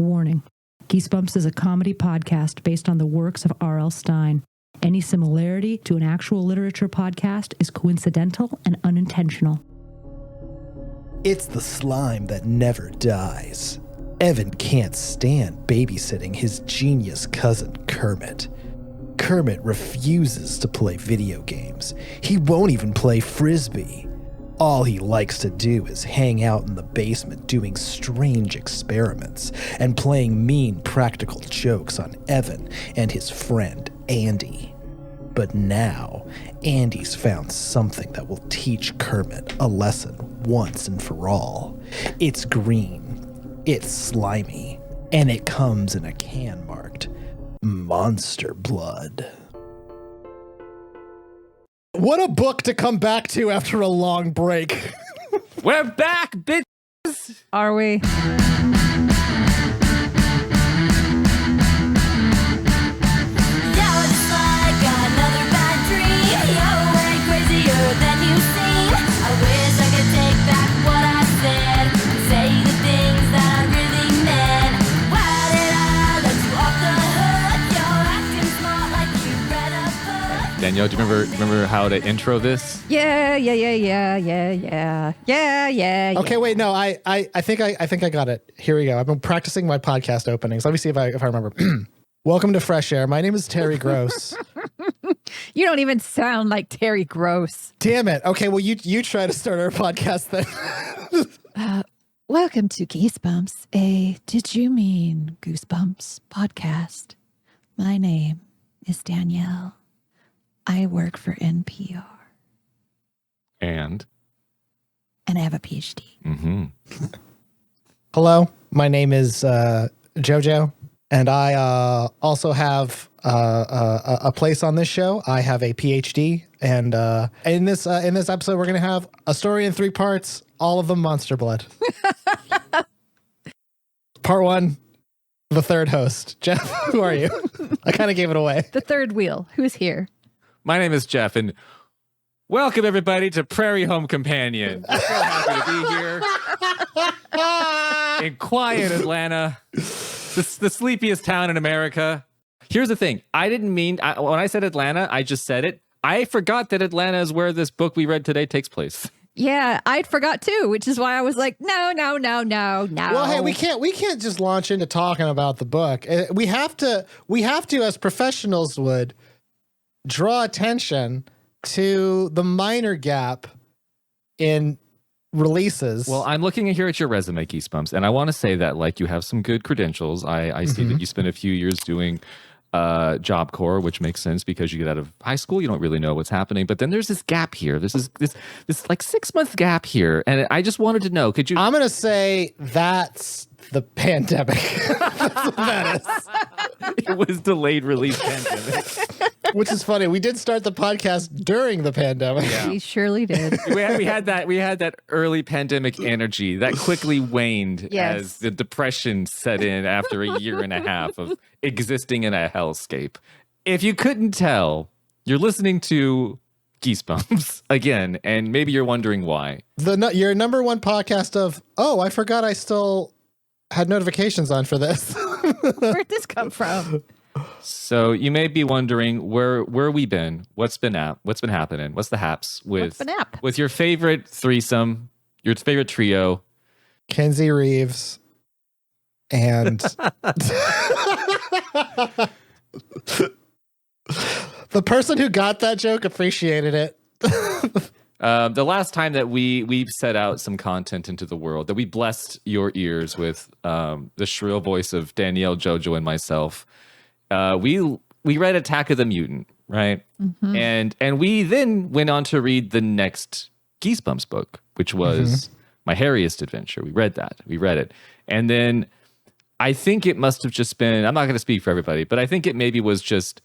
Warning. Geesebumps is a comedy podcast based on the works of R.L. Stine. Any similarity to an actual literature podcast is coincidental and unintentional. It's the slime that never dies. Evan can't stand babysitting his genius cousin Kermit. Kermit refuses to play video games. He won't even play Frisbee. All he likes to do is hang out in the basement doing strange experiments and playing mean practical jokes on Evan and his friend Andy. But now, Andy's found something that will teach Kermit a lesson once and for all. It's green, it's slimy, and it comes in a can marked Monster Blood. What a book to come back to after a long break. We're back, bitches! Are we? Danielle, do you remember how to intro this? Yeah. Okay, wait, no, I think I got it. Here we go. I've been practicing my podcast openings. Let me see if I remember. Welcome to Fresh Air. My name is Terry Gross. You don't even sound like Terry Gross. Damn it. Okay, well, you try to start our podcast then. Welcome to Geesebumps, a Did You Mean Goosebumps podcast. My name is Danielle. I work for NPR. And I have a PhD. Mm-hmm. Hello, my name is Jojo, and I also have a place on this show. I have a PhD, and in this episode, we're going to have a story in 3 parts, all of them Monster Blood. Part 1, the third host. Jeff, who are you? I kind of gave it away. The third wheel. Who's here? my name is Jeff, and welcome everybody to Prairie Home Companion. I'm so happy to be here in quiet Atlanta, the sleepiest town in America. Here's the thing. I didn't mean, when I said Atlanta, I just said it. I forgot that Atlanta is where this book we read today takes place. Yeah, I'd forgot too, which is why I was like, no. Well, hey, we can't just launch into talking about the book. We have to, as professionals would, draw attention to the minor gap in releases. Well, I'm looking here at your resume, Geesebumps, and I want to say that, like, you have some good credentials. I see that you spent a few years doing Job Corps, which makes sense because you get out of high school, you don't really know what's happening. But then there's this gap here. This like 6-month gap here, and I just wanted to know. Could you? I'm gonna say that's the pandemic. That's what that is. It was delayed release pandemic. Which is funny. We did start the podcast during the pandemic. Yeah. We surely did. we had that early pandemic energy that quickly waned as the depression set in after a year and a half of existing in a hellscape. If you couldn't tell, you're listening to Geesebumps again, and maybe you're wondering why. Your number one podcast of, I forgot I still had notifications on for this. Where'd this come from? So you may be wondering where we been, what's been happening, what's the haps with your favorite threesome, your favorite trio, Kenzie Reeves, and the person who got that joke appreciated it. The last time that we've set out some content into the world, that we blessed your ears with the shrill voice of Danielle, Jojo, and myself. We read Attack of the Mutant, right? Mm-hmm. And we then went on to read the next Geesebumps book, which was My Hairiest Adventure. We read it. And then I think it must have just been, I'm not going to speak for everybody, but I think it maybe was just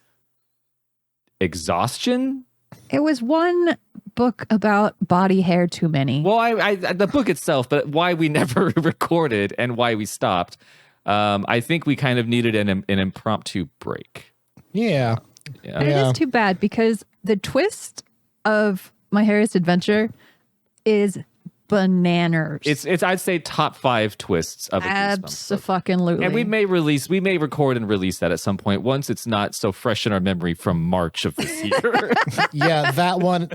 exhaustion. It was one book about body hair too many. Well, I the book itself, but why we never recorded and why we stopped. I think we kind of needed an impromptu break. Yeah. And it is too bad because the twist of My Hairiest Adventure is bananas. It's I'd say top 5 twists of a Geesebumps book. Abso-fucking-lutely. And we may record and release that at some point once it's not so fresh in our memory from March of this year. Yeah, that one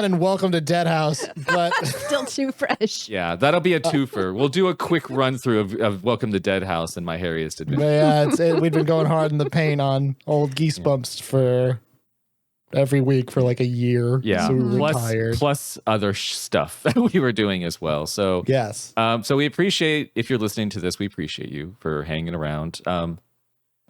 and Welcome to Dead House, but Still too fresh. Yeah, that'll be a twofer. We'll do a quick run through of Welcome to Dead House and My Hairiest Adventure. yeah, we've been going hard in the paint on old Geesebumps for every week for like a year. Yeah, so we retired. plus other stuff that we were doing as well. So Yes. So we appreciate, if you're listening to this, we appreciate you for hanging around.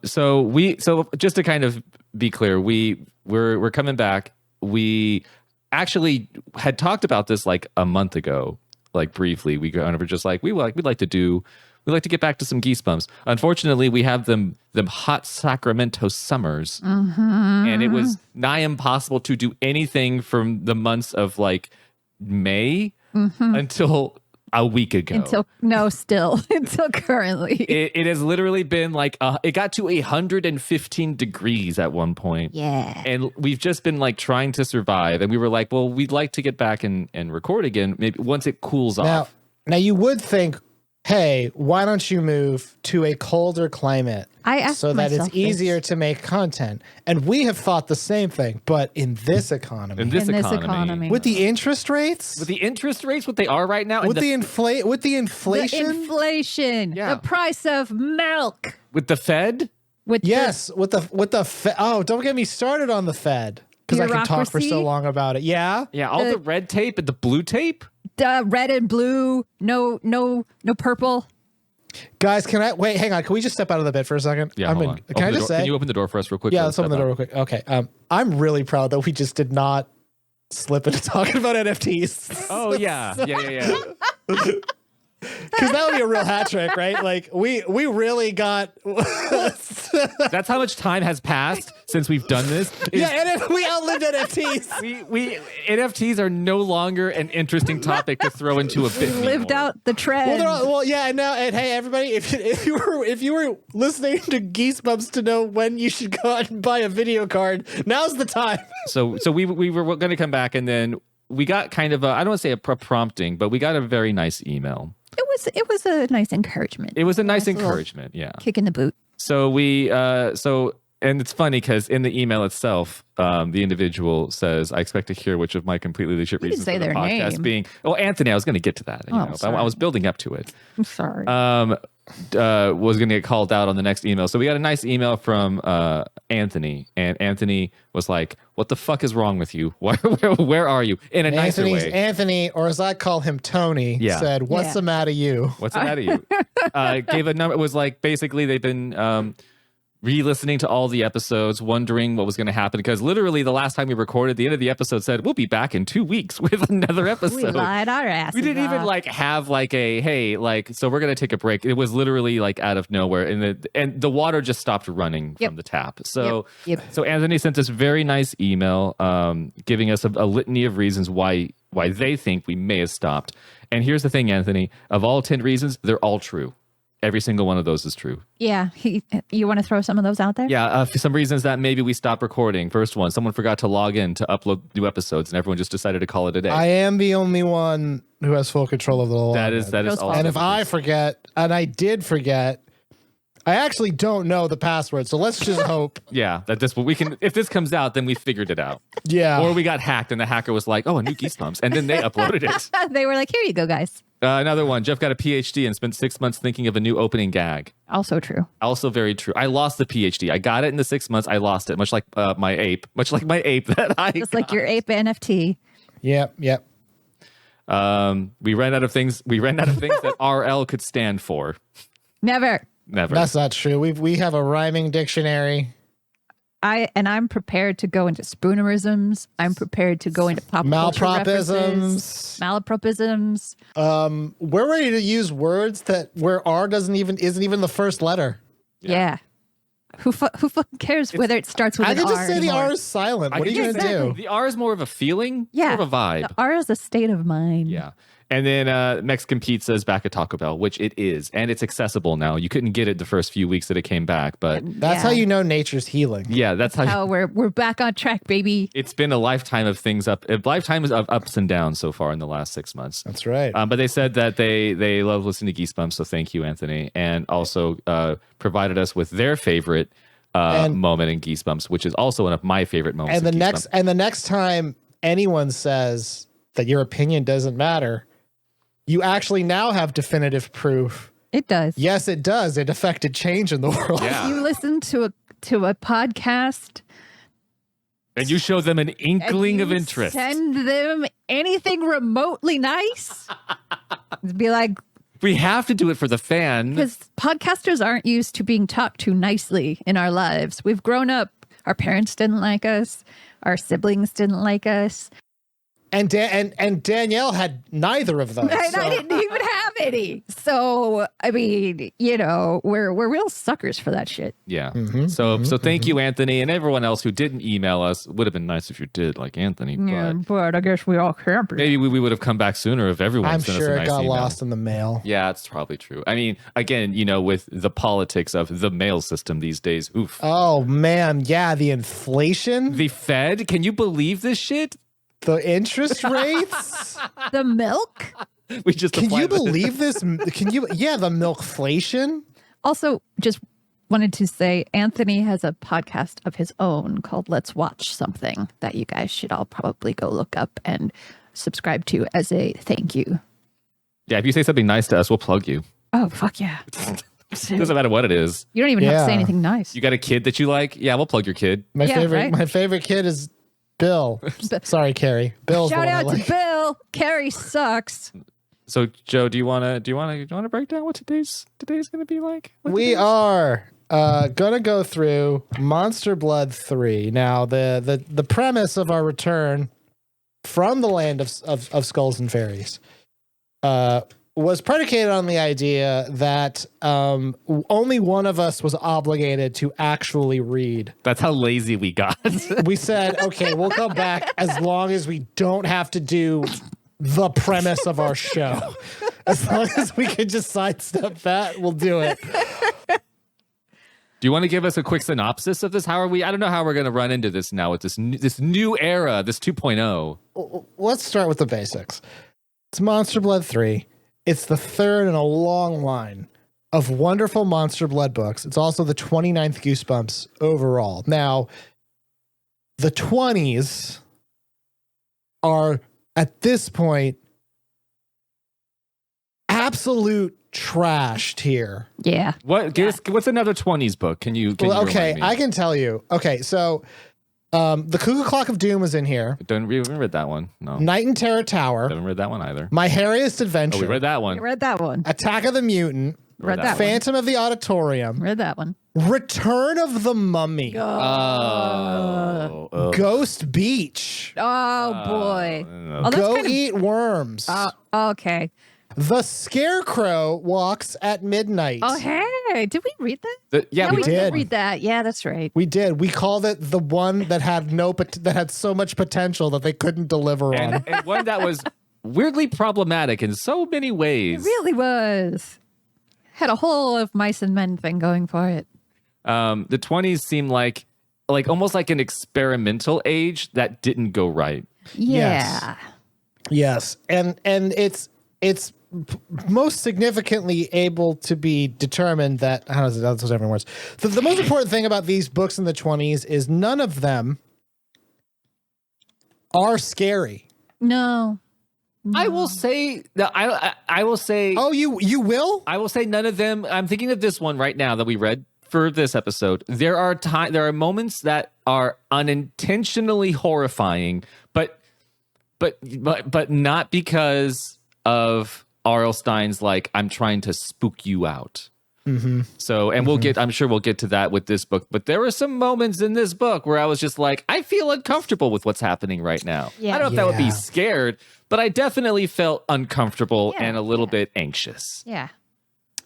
So just to kind of be clear, we're coming back. We actually had talked about this like a month ago, like briefly. We kind of were just like we'd like to get back to some Geesebumps. Unfortunately, we have them hot Sacramento summers, and it was nigh impossible to do anything from the months of like May until a week ago. Until currently. It has literally been like it got to 115 degrees at one point. Yeah. And we've just been like trying to survive, and we were like, well, we'd like to get back and record again, maybe once it cools off. Now you would think, hey, why don't you move to a colder climate I asked so that it's myself easier this. to make content? And we have thought the same thing, but in this economy, In this economy. with the interest rates, With the interest rates, what they are right now, with and the inflation, The inflation. Yeah. The price of milk. with the Fed, With yes, with the oh, don't get me started on the Fed because I can talk for so Bureaucracy? long about it. Yeah, all the red tape and the blue tape. the red and blue. No purple. guys, can I wait? Hang on, can we just step out of the bed for a second? Yeah, hold on. Can I just say? Can you open the door for us real quick? Yeah, let's open the door real quick. Okay, I'm really proud that we just did not slip into talking about NFTs. Oh yeah. Because that would be a real hat trick, right? Like we really got. That's how much time has passed since we've done this. Yeah, and we outlived NFTs. We NFTs are no longer an interesting topic to throw into a bit. Lived out the trend. Yeah, and hey, everybody, if you were listening to Geesebumps to know when you should go out and buy a video card, now's the time. So we were going to come back, and then we got kind of I don't want to say a prompting, but we got a very nice email. It was a nice encouragement. It was a nice little encouragement, yeah. Kick in the boot. So and it's funny because in the email itself, the individual says, "I expect to hear which of my completely legit You didn't reasons say for the their podcast name. being." Well, Anthony, I was going to get to that. Sorry. I was building up to it. I'm sorry. Was going to get called out on the next email. So we got a nice email from Anthony, and Anthony was like, "What the fuck is wrong with you? Where are you?" In a nicer way. Anthony, or as I call him, Tony, said, "What's the matter, you?" What's the matter, you? Gave a number. It was like basically they've been re-listening to all the episodes, wondering what was going to happen because literally the last time we recorded, the end of the episode said we'll be back in 2 weeks with another episode. We lied our asses We didn't even off. like have like a hey like so we're going to take a break. It was literally like out of nowhere, and the water just stopped running from the tap. So Yep. so Anthony sent this very nice email, giving us a litany of reasons why they think we may have stopped. And here's the thing, Anthony: of all 10 reasons, they're all true. Every single one of those is true. Yeah. You want to throw some of those out there? Yeah, for some reasons that maybe we stopped recording. First one, someone forgot to log in to upload new episodes, and everyone just decided to call it a day. I am the only one who has full control of the login. That is also. And if I forget, and I did forget, I actually don't know the password. So let's just hope. Yeah, that this we can. If this comes out, then we figured it out. Yeah. Or we got hacked, and the hacker was like, "Oh, a new Geesebumps," and then they uploaded it. They were like, here you go, guys. Another one. Jeff got a PhD and spent 6 months thinking of a new opening gag. Also true. Also very true. I lost the PhD. I got it in the 6 months. I lost it, much like my ape. Much like my ape that I. Just like your ape NFT. Yep. We ran out of things. We ran out of things that RL could stand for. Never. Never. That's not true. We have a rhyming dictionary. I'm prepared to go into spoonerisms. I'm prepared to go into pop culture references. Malapropisms. We're ready to use words where R isn't even the first letter. Yeah. Who fucking cares whether it starts with I an can R just say anymore? the R is silent. What are you going to do? The R is more of a feeling, Yeah. more of a vibe. The R is a state of mind. Yeah. And then Mexican pizza is back at Taco Bell, which it is. And it's accessible now. You couldn't get it the first few weeks that it came back. But That's how you know nature's healing. yeah, that's how we're back on track, baby. it's been a lifetime of things of ups and downs so far in the last 6 months. That's right. But they said that they love listening to Geesebumps, so thank you, Anthony. And also provided us with their favorite moment in Geesebumps, which is also one of my favorite moments. And the next time anyone says that your opinion doesn't matter, you actually now have definitive proof. It does. Yes, it does. It affected change in the world. Yeah. You listen to a podcast and you show them an inkling of interest. Send them anything remotely nice. Be like, we have to do it for the fan. because podcasters aren't used to being talked to nicely in our lives. We've grown up. Our parents didn't like us. Our siblings didn't like us. And Danielle had neither of those. And I didn't even have any. So, I mean, we're real suckers for that shit. Yeah. So thank you, Anthony, and everyone else who didn't email us. Would have been nice if you did, like Anthony. But I guess we all can't. Maybe we would have come back sooner if everyone I'm sent us sure a it nice got email. lost in the mail. Yeah, it's probably true. I mean, again, with the politics of the mail system these days, oof. Oh, man. Yeah, the inflation. The Fed, can you believe this shit? The interest rates. The milk? We just Can you applied this. believe this? Yeah, the milkflation. Also, just wanted to say Anthony has a podcast of his own called Let's Watch Something that you guys should all probably go look up and subscribe to as a thank you. Yeah, if you say something nice to us, we'll plug you. Oh, fuck yeah. Doesn't matter what it is. You don't even have to say Yeah. anything nice. You got a kid that you like? Yeah, we'll plug your kid. My Yeah, favorite kid is Bill. Sorry, Carrie. Bill's Shout the one I out to like. Bill. Carrie sucks. So, Joe, do you want to break down what today's going to be like? We are gonna go through Monster Blood 3. Now, the premise of our return from the land of skulls and fairies was predicated on the idea that only one of us was obligated to actually read. That's how lazy we got. We said, okay, we'll come back as long as we don't have to do the premise of our show. As long as we can just sidestep that, we'll do it. Do you want to give us a quick synopsis of this? How are we? I don't know how we're going to run into this now with this new era, this 2.0. Let's start with the basics. It's Monster Blood 3. It's the third in a long line of wonderful Monster Blood books. It's also the 29th Goosebumps overall. Now, the 20s are, at this point, absolute trashed here. Yeah. What's another 20s book? Can you Okay, remind me? I can tell you. Okay, so the Cuckoo Clock of Doom was in here. We haven't read that one. No. Night in Terror Tower. Haven't read that one either. My Hairiest Adventure. Oh, we read that one. I read that one. Attack of the Mutant. Read that one. Phantom of the Auditorium. Read that one. Return of the Mummy. Oh. Ghost Beach. Oh, boy. Oh, that's Go kind of- Eat Worms. okay. The Scarecrow Walks at Midnight. Oh, hey. Did we read that? Yeah, we we did. did read that. Yeah, that's right. We did. We called it the one that had that had so much potential that they couldn't deliver on. and one that was weirdly problematic in so many ways. It really was. Had a whole of mice and men thing going for it. The 20s seemed like almost like an experimental age that didn't go right. Yeah. Yes, and it's most significantly able to be determined that how does it? Those different words. The most important thing about these books in the 20s is none of them are scary. No. I will say that I will say. Oh, you will? I will say none of them. I'm thinking of this one right now that we read for this episode. There are moments that are unintentionally horrifying, but not because of R.L. Stein's like I'm trying to spook you out. Mm-hmm. So, and I'm sure we'll get to that with this book. But there were some moments in this book where I was just like, I feel uncomfortable with what's happening right now. Yeah. I don't know if that would be Yeah. scared, but I definitely felt uncomfortable Yeah, and a little bit anxious. Yeah.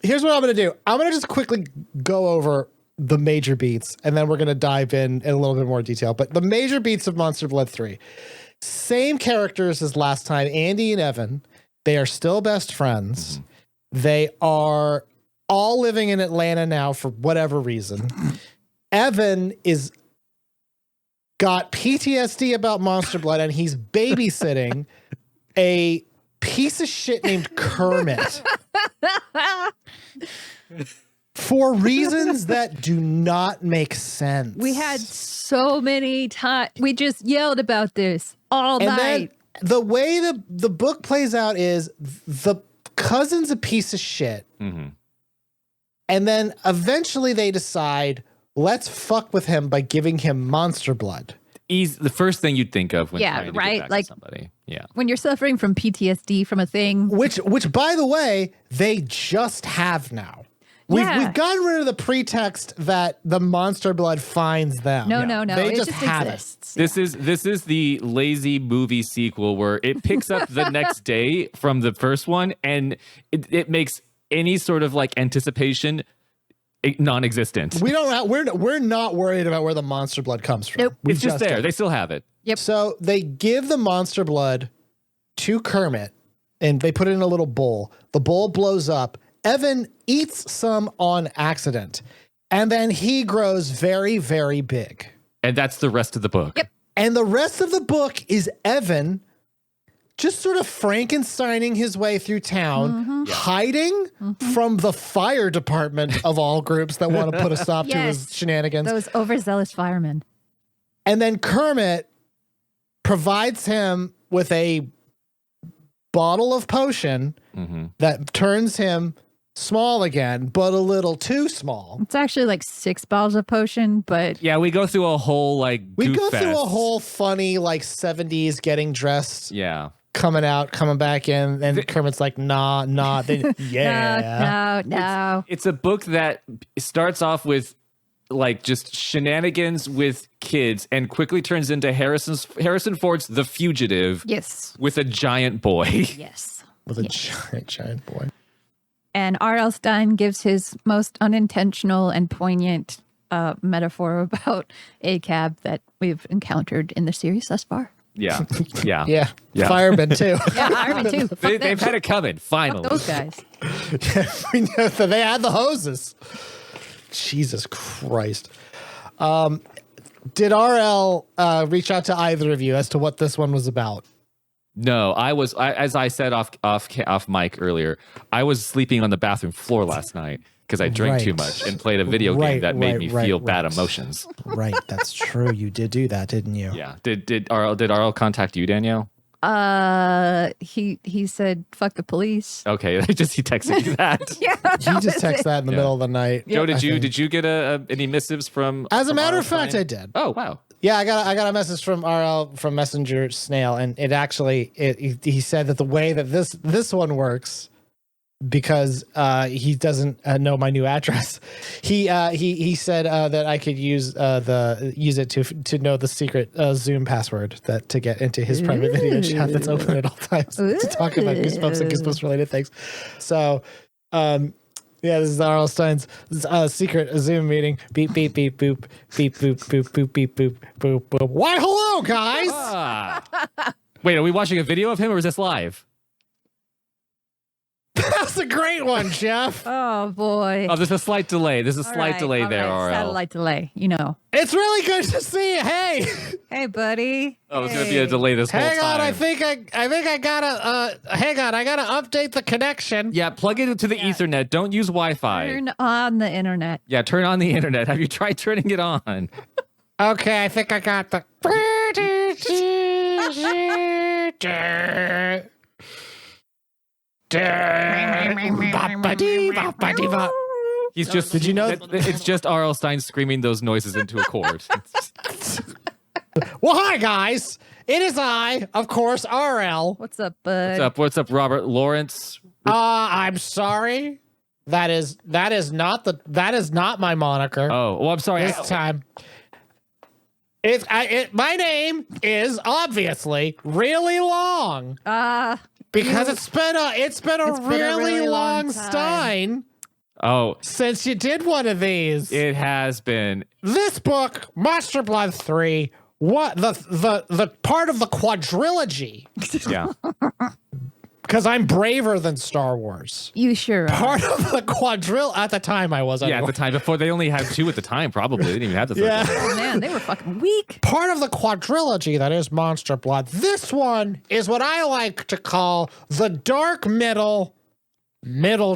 Here's what I'm going to do. I'm going to just quickly go over the major beats, and then we're going to dive in a little bit more detail. But the major beats of Monster Blood 3. Same characters as last time, Andy and Evan. They are still best friends. They are all living in Atlanta now for whatever reason. Evan is got PTSD about Monster Blood, and he's babysitting a piece of shit named Kermit for reasons that do not make sense. We had so many times. We just yelled about this all night. Then the way the book plays out is the cousin's a piece of shit. And then eventually they decide, let's fuck with him by giving him Monster Blood. The first thing you'd think of when trying to right. get back Like to somebody. Yeah. When you're suffering from PTSD from a thing. Which by the way, they just have now. We've gotten rid of the pretext that the Monster Blood finds them. No. They it just have exists. This is the lazy movie sequel where it picks up the next day from the first one, and it makes any sort of like anticipation non-existent. We're not worried about where the Monster Blood comes from. Nope. It's just there. They still have it. Yep. So they give the Monster Blood to Kermit, and they put it in a little bowl. The bowl blows up. Evan eats some on accident, and then he grows very, very big. And that's the rest of the book. Yep. And the rest of the book is Evan just sort of Frankensteining his way through town, hiding from the fire department of all groups that want to put a stop to his shenanigans. Those overzealous firemen. And then Kermit provides him with a bottle of potion that turns him small again, but a little too small. It's actually like 6 bottles of potion, but Yeah, we go through a whole like We goof go through fest. a whole funny like 70s getting dressed, Yeah. coming out, coming back in, and Kermit's like, nah. no. It's a book that starts off with like just shenanigans with kids and quickly turns into Harrison Ford's The Fugitive Yes. with a giant boy. Yes. With a giant boy. And R.L. Stein gives his most unintentional and poignant metaphor about ACAB that we've encountered in the series thus far. Yeah. Yeah. Yeah. Firemen too. Yeah, Ironman too. Fuck them. They've had it coming, finally. Fuck those guys. We know that they had the hoses. Jesus Christ. Did RL reach out to either of you as to what this one was about? No, as I said off mic earlier, I was sleeping on the bathroom floor last night because I drank too much and played a video game that made me feel bad emotions. Right, that's true. You did do that, didn't you? Yeah. Did RL contact you, Danielle? He said, fuck the police. Okay, he texted you that. Yeah. He just texted that in the middle of the night. Joe, did you get any missives from? As a matter RL of fact, Stein? I did. Oh wow. Yeah, I got a message from RL from Messenger Snail, and it actually he said that the way that this one works, because he doesn't know my new address, he said that I could use it to know the secret Zoom password to get into his private video chat that's open at all times to talk about Goosebumps and Goosebumps related things. So. Yeah, this is R.L. Stein's secret Zoom meeting. Beep, beep, beep, boop. Beep, boop, boop, boop, beep, boop, boop, boop. Why, hello, guys. Wait, are we watching a video of him or is this live? That's a great one, Jeff. Oh, boy. Oh, there's a slight delay. There's a slight delay there, RL. Satellite delay, you know. It's really good to see you. Hey. Hey, buddy. Oh, it's going to be a delay this whole time. Hang on, I think I gotta, hang on, I gotta update the connection. Yeah, plug it into the Ethernet. Don't use Wi-Fi. Turn on the internet. Yeah, turn on the internet. Have you tried turning it on? Okay, I think I got the... He's just. Did you know it's just R.L. Stein screaming those noises into a chord? Well, hi guys. It is I, of course, RL. What's up, bud? What's up, Robert Lawrence? I'm sorry. That is not my moniker. Oh, well, I'm sorry. This time. My name is obviously really long. Because it's been a really long Stein. Oh, since you did one of these. It has been. This book, Monster Blood 3, what the part of the quadrilogy. Yeah. Because I'm braver than Star Wars. You sure are. Part of the quadrille at the time I was. Yeah, anyway. at the time before they only had 2 at the time. Probably they didn't even have the third Yeah. one. Oh, man, they were fucking weak. Part of the quadrilogy that is Monster Blood. This one is what I like to call the dark middle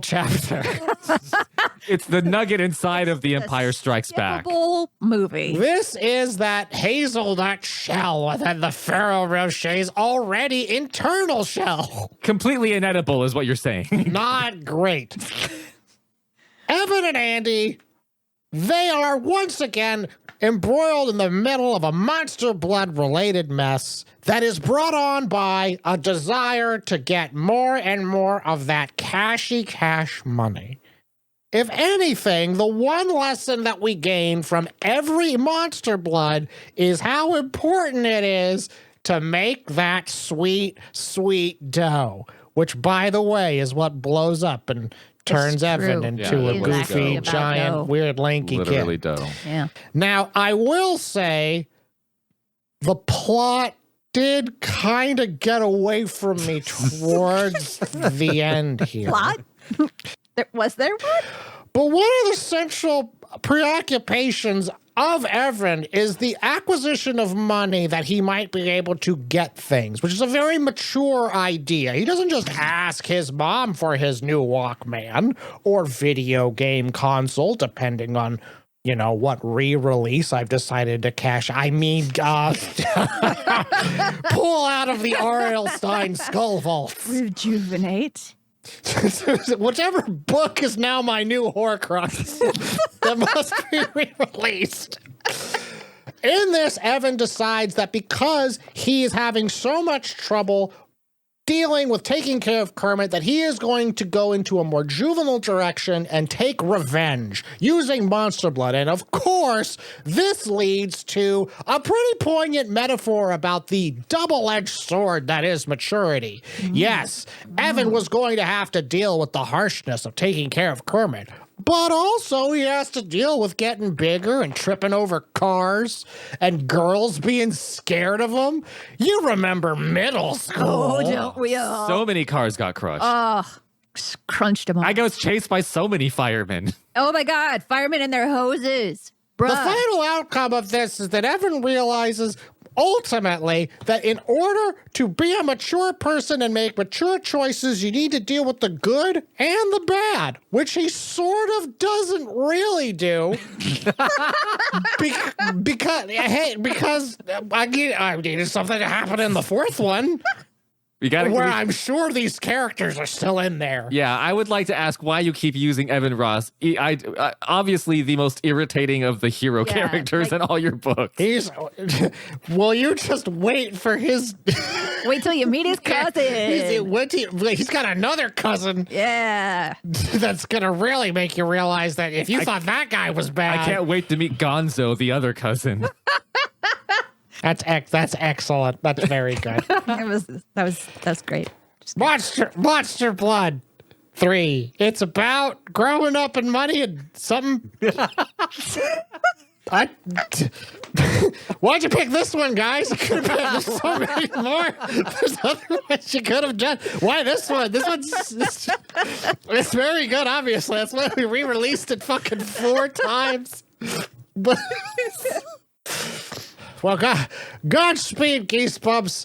chapter. It's the nugget inside of The Empire Strikes Back. Skippable movie. This is that hazelnut shell within the Ferrero Rocher's already internal shell. Completely inedible is what you're saying. Not great. Evan and Andy, they are once again embroiled in the middle of a Monster Blood related mess that is brought on by a desire to get more and more of that cashy cash money. If anything, the one lesson that we gain from every Monster Blood is how important it is to make that sweet, sweet dough, which, by the way, is what blows up and turns true. Evan into Yeah, a exactly goofy, about giant, dough. weird, lanky Literally kid. dough. Yeah. Now, I will say the plot did kind of get away from me towards the end here. Plot? Was there one? But one of the central preoccupations of Evan is the acquisition of money that he might be able to get things, which is a very mature idea. He doesn't just ask his mom for his new Walkman or video game console, depending on, you know, what re-release I've decided to cash. I mean, pull out of the R.L. Stein skull vault. Rejuvenate. Whichever book is now my new Horcrux that must be re-released. In this, Evan decides that because he is having so much trouble dealing with taking care of Kermit, that he is going to go into a more juvenile direction and take revenge using Monster Blood. And of course, this leads to a pretty poignant metaphor about the double-edged sword that is maturity. Yes, Evan was going to have to deal with the harshness of taking care of Kermit, but also he has to deal with getting bigger and tripping over cars and girls being scared of him. You remember middle school. Oh, don't we all? So many cars got crushed. Crunched them all. I was chased by so many firemen. Oh my God, firemen and their hoses. Bruh. The final outcome of this is that Evan realizes ultimately that in order to be a mature person and make mature choices, you need to deal with the good and the bad, which he sort of doesn't really do. because I needed something to happen in the fourth one. We got Where I'm sure these characters are still in there. Yeah, I would like to ask why you keep using Evan Ross. Obviously the most irritating of the hero characters in all your books. Well, you just wait for his. Wait till you meet his cousin. He's got another cousin Yeah. that's gonna really make you realize that if you thought that guy was bad, I can't wait to meet Gonzo, the other cousin. That's excellent. That's very good. That's great. Monster Blood 3. It's about growing up in money and something. Why'd you pick this one, guys? You could have picked so many more. There's other ones you could have done. Why this one? It's very good, obviously. That's why we re-released it fucking 4 times. But well, Godspeed, Geesebumps.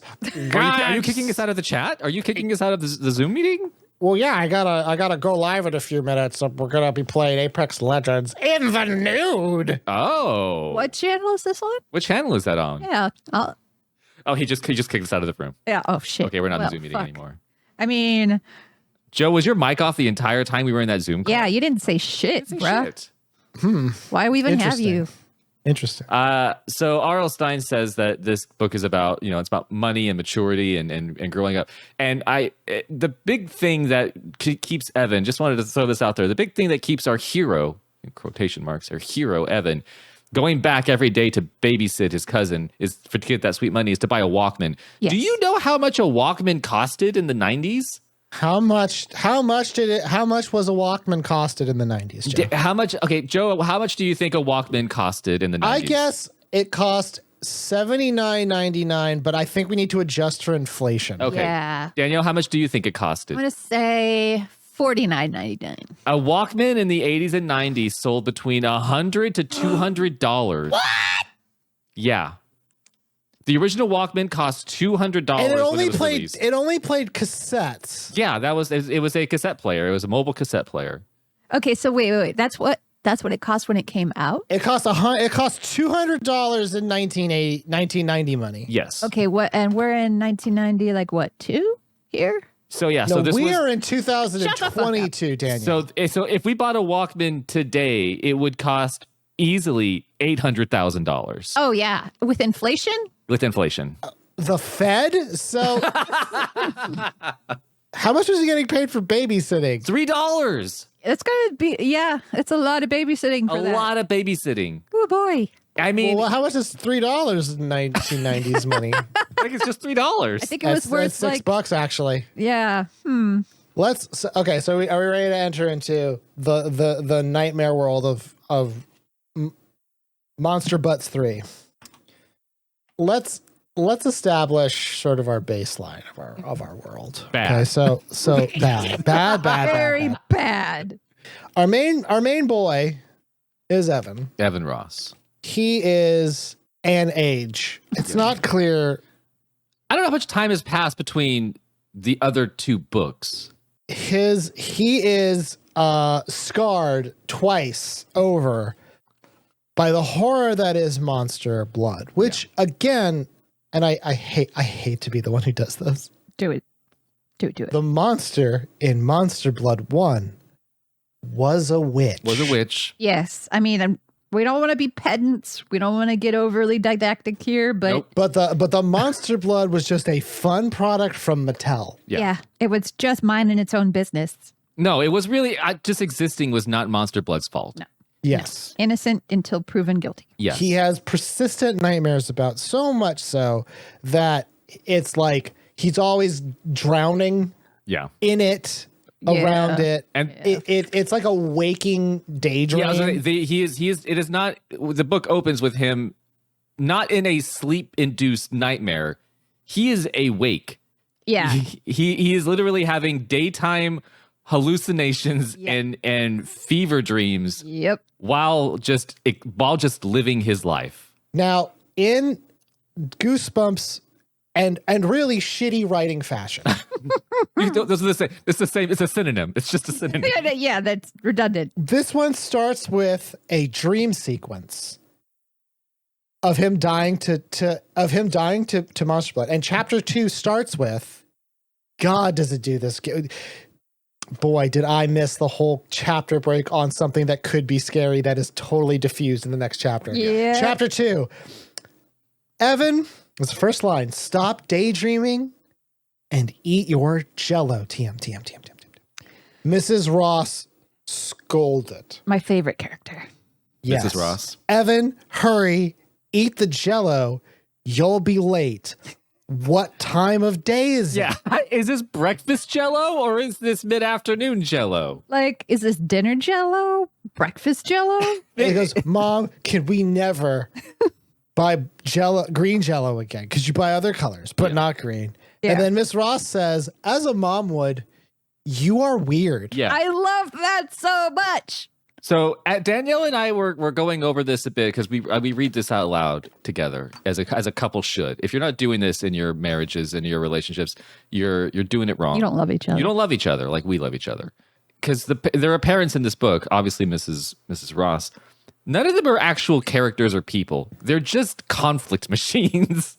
Are you kicking us out of the chat? Are you kicking us out of the Zoom meeting? Well, yeah, I gotta go live in a few minutes. So we're gonna be playing Apex Legends in the nude. Oh. What channel is this on? What channel is that on? Yeah. Oh, he just kicked us out of the room. Yeah. Oh shit. Okay, we're not in Well, the Zoom meeting fuck. anymore. I mean, Joe, was your mic off the entire time we were in that Zoom call? yeah, you didn't say shit, bruh. Shit. Why we even have you? Interesting. So R.L. Stein says that this book is about, it's about money and maturity and growing up. And the big thing that keeps Evan, just wanted to throw this out there, the big thing that keeps our hero, in quotation marks, our hero, Evan, going back every day to babysit his cousin is to get that sweet money is to buy a Walkman. Yes. Do you know how much a Walkman costed in the 90s? How much was a Walkman costed in the 90s, Joe? How much? Okay, Joe, how much do you think a Walkman costed in the 90s? I guess it cost $79.99, but I think we need to adjust for inflation. Okay. Yeah. Danielle, how much do you think it I'm costed? going to say $49.99. A Walkman in the 80s and 90s sold between $100 to $200. What? Yeah. The original Walkman cost $200 And it when it was released. only played cassettes. Yeah, it was a cassette player. It was a mobile cassette player. Okay, so wait. That's what it cost when it came out? It cost $200 in 1990 money. Yes. Okay, and we're in 1990, like what, 2 here? So yeah, No, so this we was are in 2022, Daniel. so if we bought a Walkman today, it would cost easily $800,000 Oh, yeah. With inflation? with inflation. The Fed? So how much was he getting paid for babysitting? $3. It's going to be, yeah, it's a lot of babysitting for A that. lot of babysitting. Oh, boy. I mean, Well, how much is $3 in 1990s money? I think it's just $3. I think it was worth that's $6 actually. yeah. So are we ready to enter into the nightmare world of Monster Butts 3? Let's establish sort of our baseline of our world. Bad. Okay, so bad. Very bad. Our main boy is Evan. Evan Ross. He is an age. It's not clear. I don't know how much time has passed between the other two books. He is scarred twice over by the horror that is Monster Blood, which again, and I hate to be the one who does this. Do it. Do it. The monster in Monster Blood 1 was a witch. Yes. I mean, we don't want to be pedants. We don't want to get overly didactic here, but Nope. But the Monster Blood was just a fun product from Mattel. yeah, it was just minding its own business. No, it was really just existing was not Monster Blood's fault. No. Yes. Innocent until proven guilty. Yes. He has persistent nightmares about so much so that it's like he's always drowning Yeah. in it, around it. And It's like a waking daydream. yeah, he is. It is not. The book opens with him not in a sleep-induced nightmare. He is awake. Yeah. He is literally having daytime hallucinations and fever dreams Yep. while just living his life. Now, in Goosebumps and really shitty writing fashion, Those are the same. It's the same. It's a synonym. It's just a synonym. Yeah, that's redundant. this one starts with a dream sequence of him dying to Monster Blood, and chapter 2 starts with, God, does it do this? Boy, did I miss the whole chapter break on something that could be scary that is totally diffused in the next chapter. Yeah. Chapter 2. Evan, it's the first line. Stop daydreaming and eat your Jello. TM. Mrs. Ross scolded. My favorite character. Yes. Mrs. Ross. Evan, hurry. Eat the Jello. You'll be late. What time of day is it? Yeah. Is this breakfast Jello or is this mid-afternoon Jello? Like, is this dinner jello? Breakfast jello? He goes, Mom, can we never buy green Jello again? Because you buy other colors, but not green. Yeah. And then Miss Ross says, as a mom would, you are weird. Yeah. I love that so much. So Danielle and I were going over this a bit because we read this out loud together as a couple should. If you're not doing this in your marriages and your relationships, you're doing it wrong. You don't love each other. You don't love each other like we love each other. Because there are parents in this book, obviously Mrs. Ross. None of them are actual characters or people. They're just conflict machines.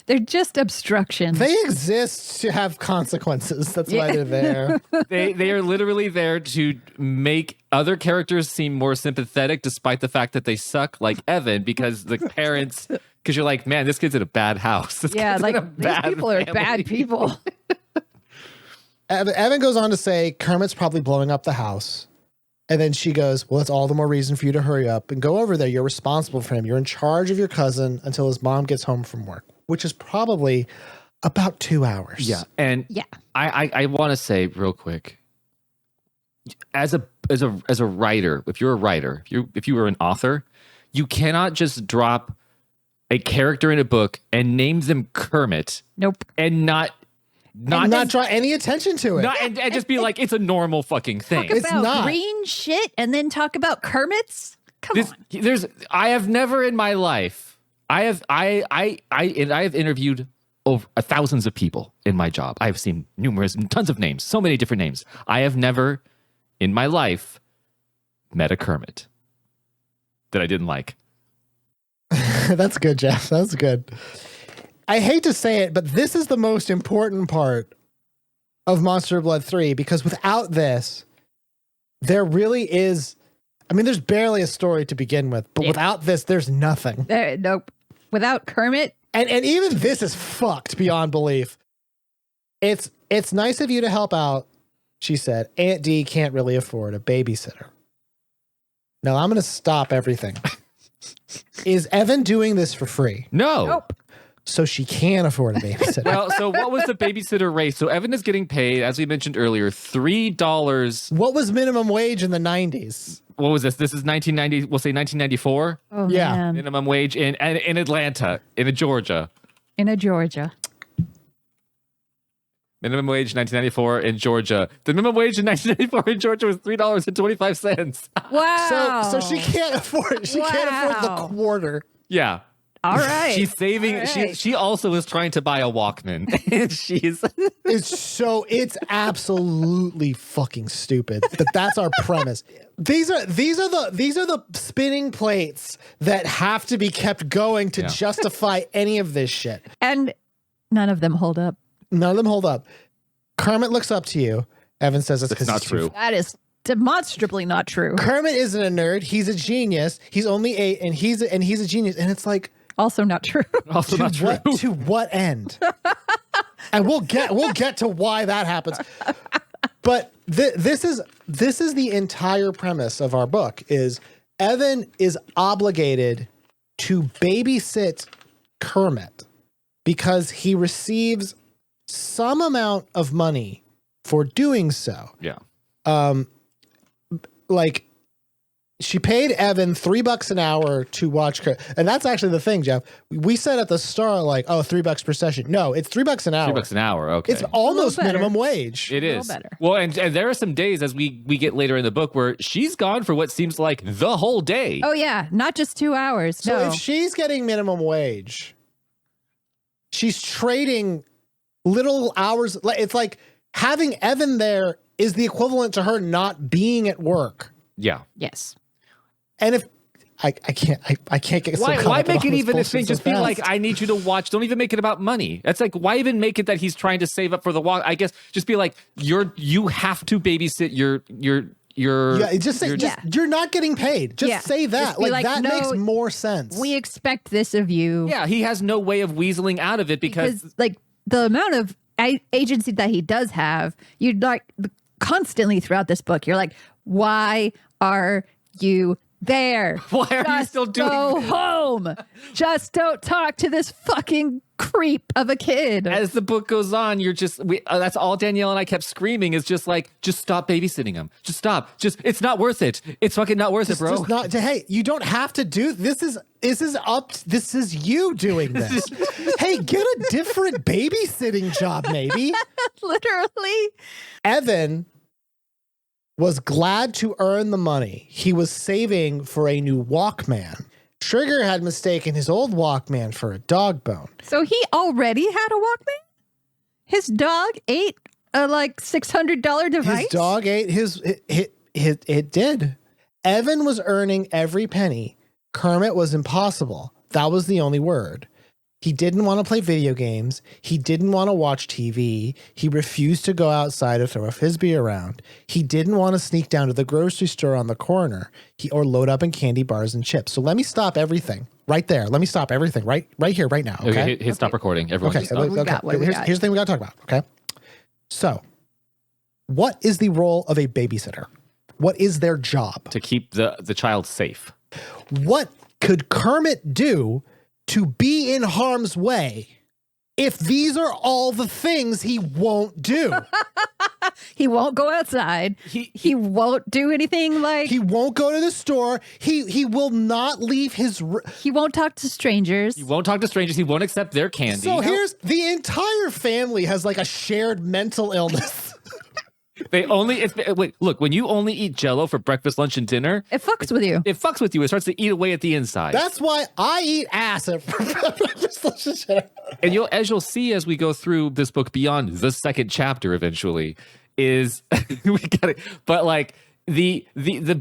They're just obstructions. They exist to have consequences. That's why they're there. They are literally there to make other characters seem more sympathetic, despite the fact that they suck, like Evan, because the parents. Because you're like, man, this kid's in a bad house. This yeah, kid's like in a these bad people are family. bad people. Evan goes on to say, Kermit's probably blowing up the house. And then she goes, well, that's all the more reason for you to hurry up and go over there. You're responsible for him. You're in charge of your cousin until his mom gets home from work, which is probably about 2 hours. Yeah, and Yeah. I want to say real quick, as a writer, if you're a writer, if you were an author, you cannot just drop a character in a book and names them Kermit Nope. and not draw any attention to it. and just be like, it's a normal fucking thing. Talk It's about not. green shit and then talk about Kermits? Come on. I have never in my life, I have interviewed over thousands of people in my job. I've seen tons of names, so many different names. I have never in my life met a Kermit that I didn't like. That's good, Jeff. That's good. I hate to say it, but this is the most important part of Monster Blood 3, because without this, there really is, I mean, there's barely a story to begin with, but without this, there's nothing. Nope. Without Kermit, And even this is fucked beyond belief. It's nice of you to help out, she said. Aunt D can't really afford a babysitter. Now I'm going to stop everything. Is Evan doing this for free? No. nope. So she can afford a babysitter. Well, so what was the babysitter rate? So Evan is getting paid, as we mentioned earlier, $3. What was minimum wage in the 90s? What was this? This is 1990. We'll say 1994. Oh, Yeah. man. Minimum wage in Atlanta, in Georgia. In a Georgia. Minimum wage 1994 in Georgia. The minimum wage in 1994 in Georgia was $3.25. Wow. So she can't afford. She can't afford Wow. the quarter. Yeah. All right. She's saving. All right. She also is trying to buy a Walkman, and she's. It's absolutely fucking stupid. That's our premise. These are the spinning plates that have to be kept going to justify any of this shit. And none of them hold up. None of them hold up. Kermit looks up to you. Evan says it's That's not true. That is demonstrably not true. Kermit isn't a nerd. He's a genius. He's only 8, and he's a genius. And it's like, Also not true. Also not true. to what end? And we'll get to why that happens. But this is the entire premise of our book. Is Evan is obligated to babysit Kermit because he receives some amount of money for doing so. Yeah. Like, she paid Evan $3 an hour to watch Kermit. And that's actually the thing, Jeff. We said at the start, like, oh, $3 per session. No, it's $3 an hour. $3 an hour. Okay. It's almost better. minimum wage. It little is. better. Well, and there are some days as we get later in the book where she's gone for what seems like the whole day. Oh, yeah. Not just 2 hours. So No. if she's getting minimum wage, she's trading little hours. It's like having Evan there is the equivalent to her not being at work. Yeah. Yes. And if I can't get so caught Why up in make all it this even a bullshit thing? so Just be fast. like, I need you to watch. Don't even make it about money. It's like, why even make it that he's trying to save up for the walk? I guess just be like, you have to babysit your Yeah, just say Yeah. you're not getting paid. Just Yeah. say that. Just be Like, like, that no, makes more sense. We expect this of you. Yeah, he has no way of weaseling out of it because Like the amount of agency that he does have, you'd like constantly throughout this book, you're like, why are you there? Why are you Just still doing go this? home. Just don't talk to this fucking creep of a kid. as the book goes on, you're just that's all Danielle and I kept screaming is just like, just stop babysitting him. Just stop. Just it's not worth it. It's fucking not worth it, bro. Just not. Hey, you don't have to do this. This is you doing this. Hey, get a different babysitting job, maybe. Literally. Evan was glad to earn the money. He was saving for a new Walkman. Trigger had mistaken his old Walkman for a dog bone. So he already had a Walkman? His dog ate a like $600 device? His dog ate it did. Evan was earning every penny. Kermit was impossible. That was the only word. He didn't want to play video games. He didn't want to watch TV. He refused to go outside or throw a frisbee around. He didn't want to sneak down to the grocery store on the corner or load up in candy bars and chips. So let me stop everything right there. Let me stop everything right here, right now. Okay. Hit stop recording. Everyone Okay. just stop. What do we got? Here's the thing we got to talk about. Okay. So, what is the role of a babysitter? What is their job? To keep the child safe. What could Kermit do to be in harm's way if these are all the things he won't do? He won't go outside. He won't do anything like. He won't go to the store. He will not leave his. He won't talk to strangers. He won't talk to strangers. He won't accept their candy. So here's the entire family has like a shared mental illness. They only wait. Look, when you only eat Jell-O for breakfast, lunch, and dinner, It fucks with you. it fucks with you. It starts to eat away at the inside. That's why I eat ass at breakfast, lunch, and dinner. And as you'll see as we go through this book beyond the second chapter, eventually, is we got it. But like the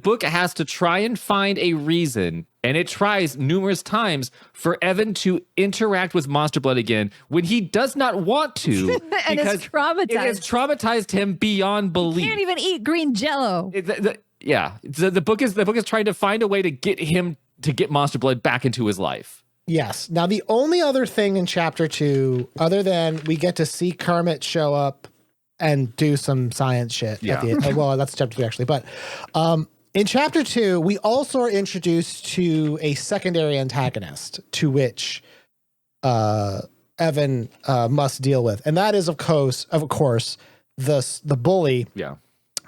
book has to try and find a reason, and it tries numerous times for Evan to interact with Monster Blood again when he does not want to. And it's traumatized. It has traumatized him beyond belief. Can't even eat green Jell-O. The book is trying to find a way to get Monster Blood back into his life. Yes. Now, the only other thing in chapter 2, other than we get to see Kermit show up and do some science shit. Yeah. At the end. Well, that's chapter 3, actually. But in chapter 2, we also are introduced to a secondary antagonist to which Evan must deal with. And that is, of course, the bully,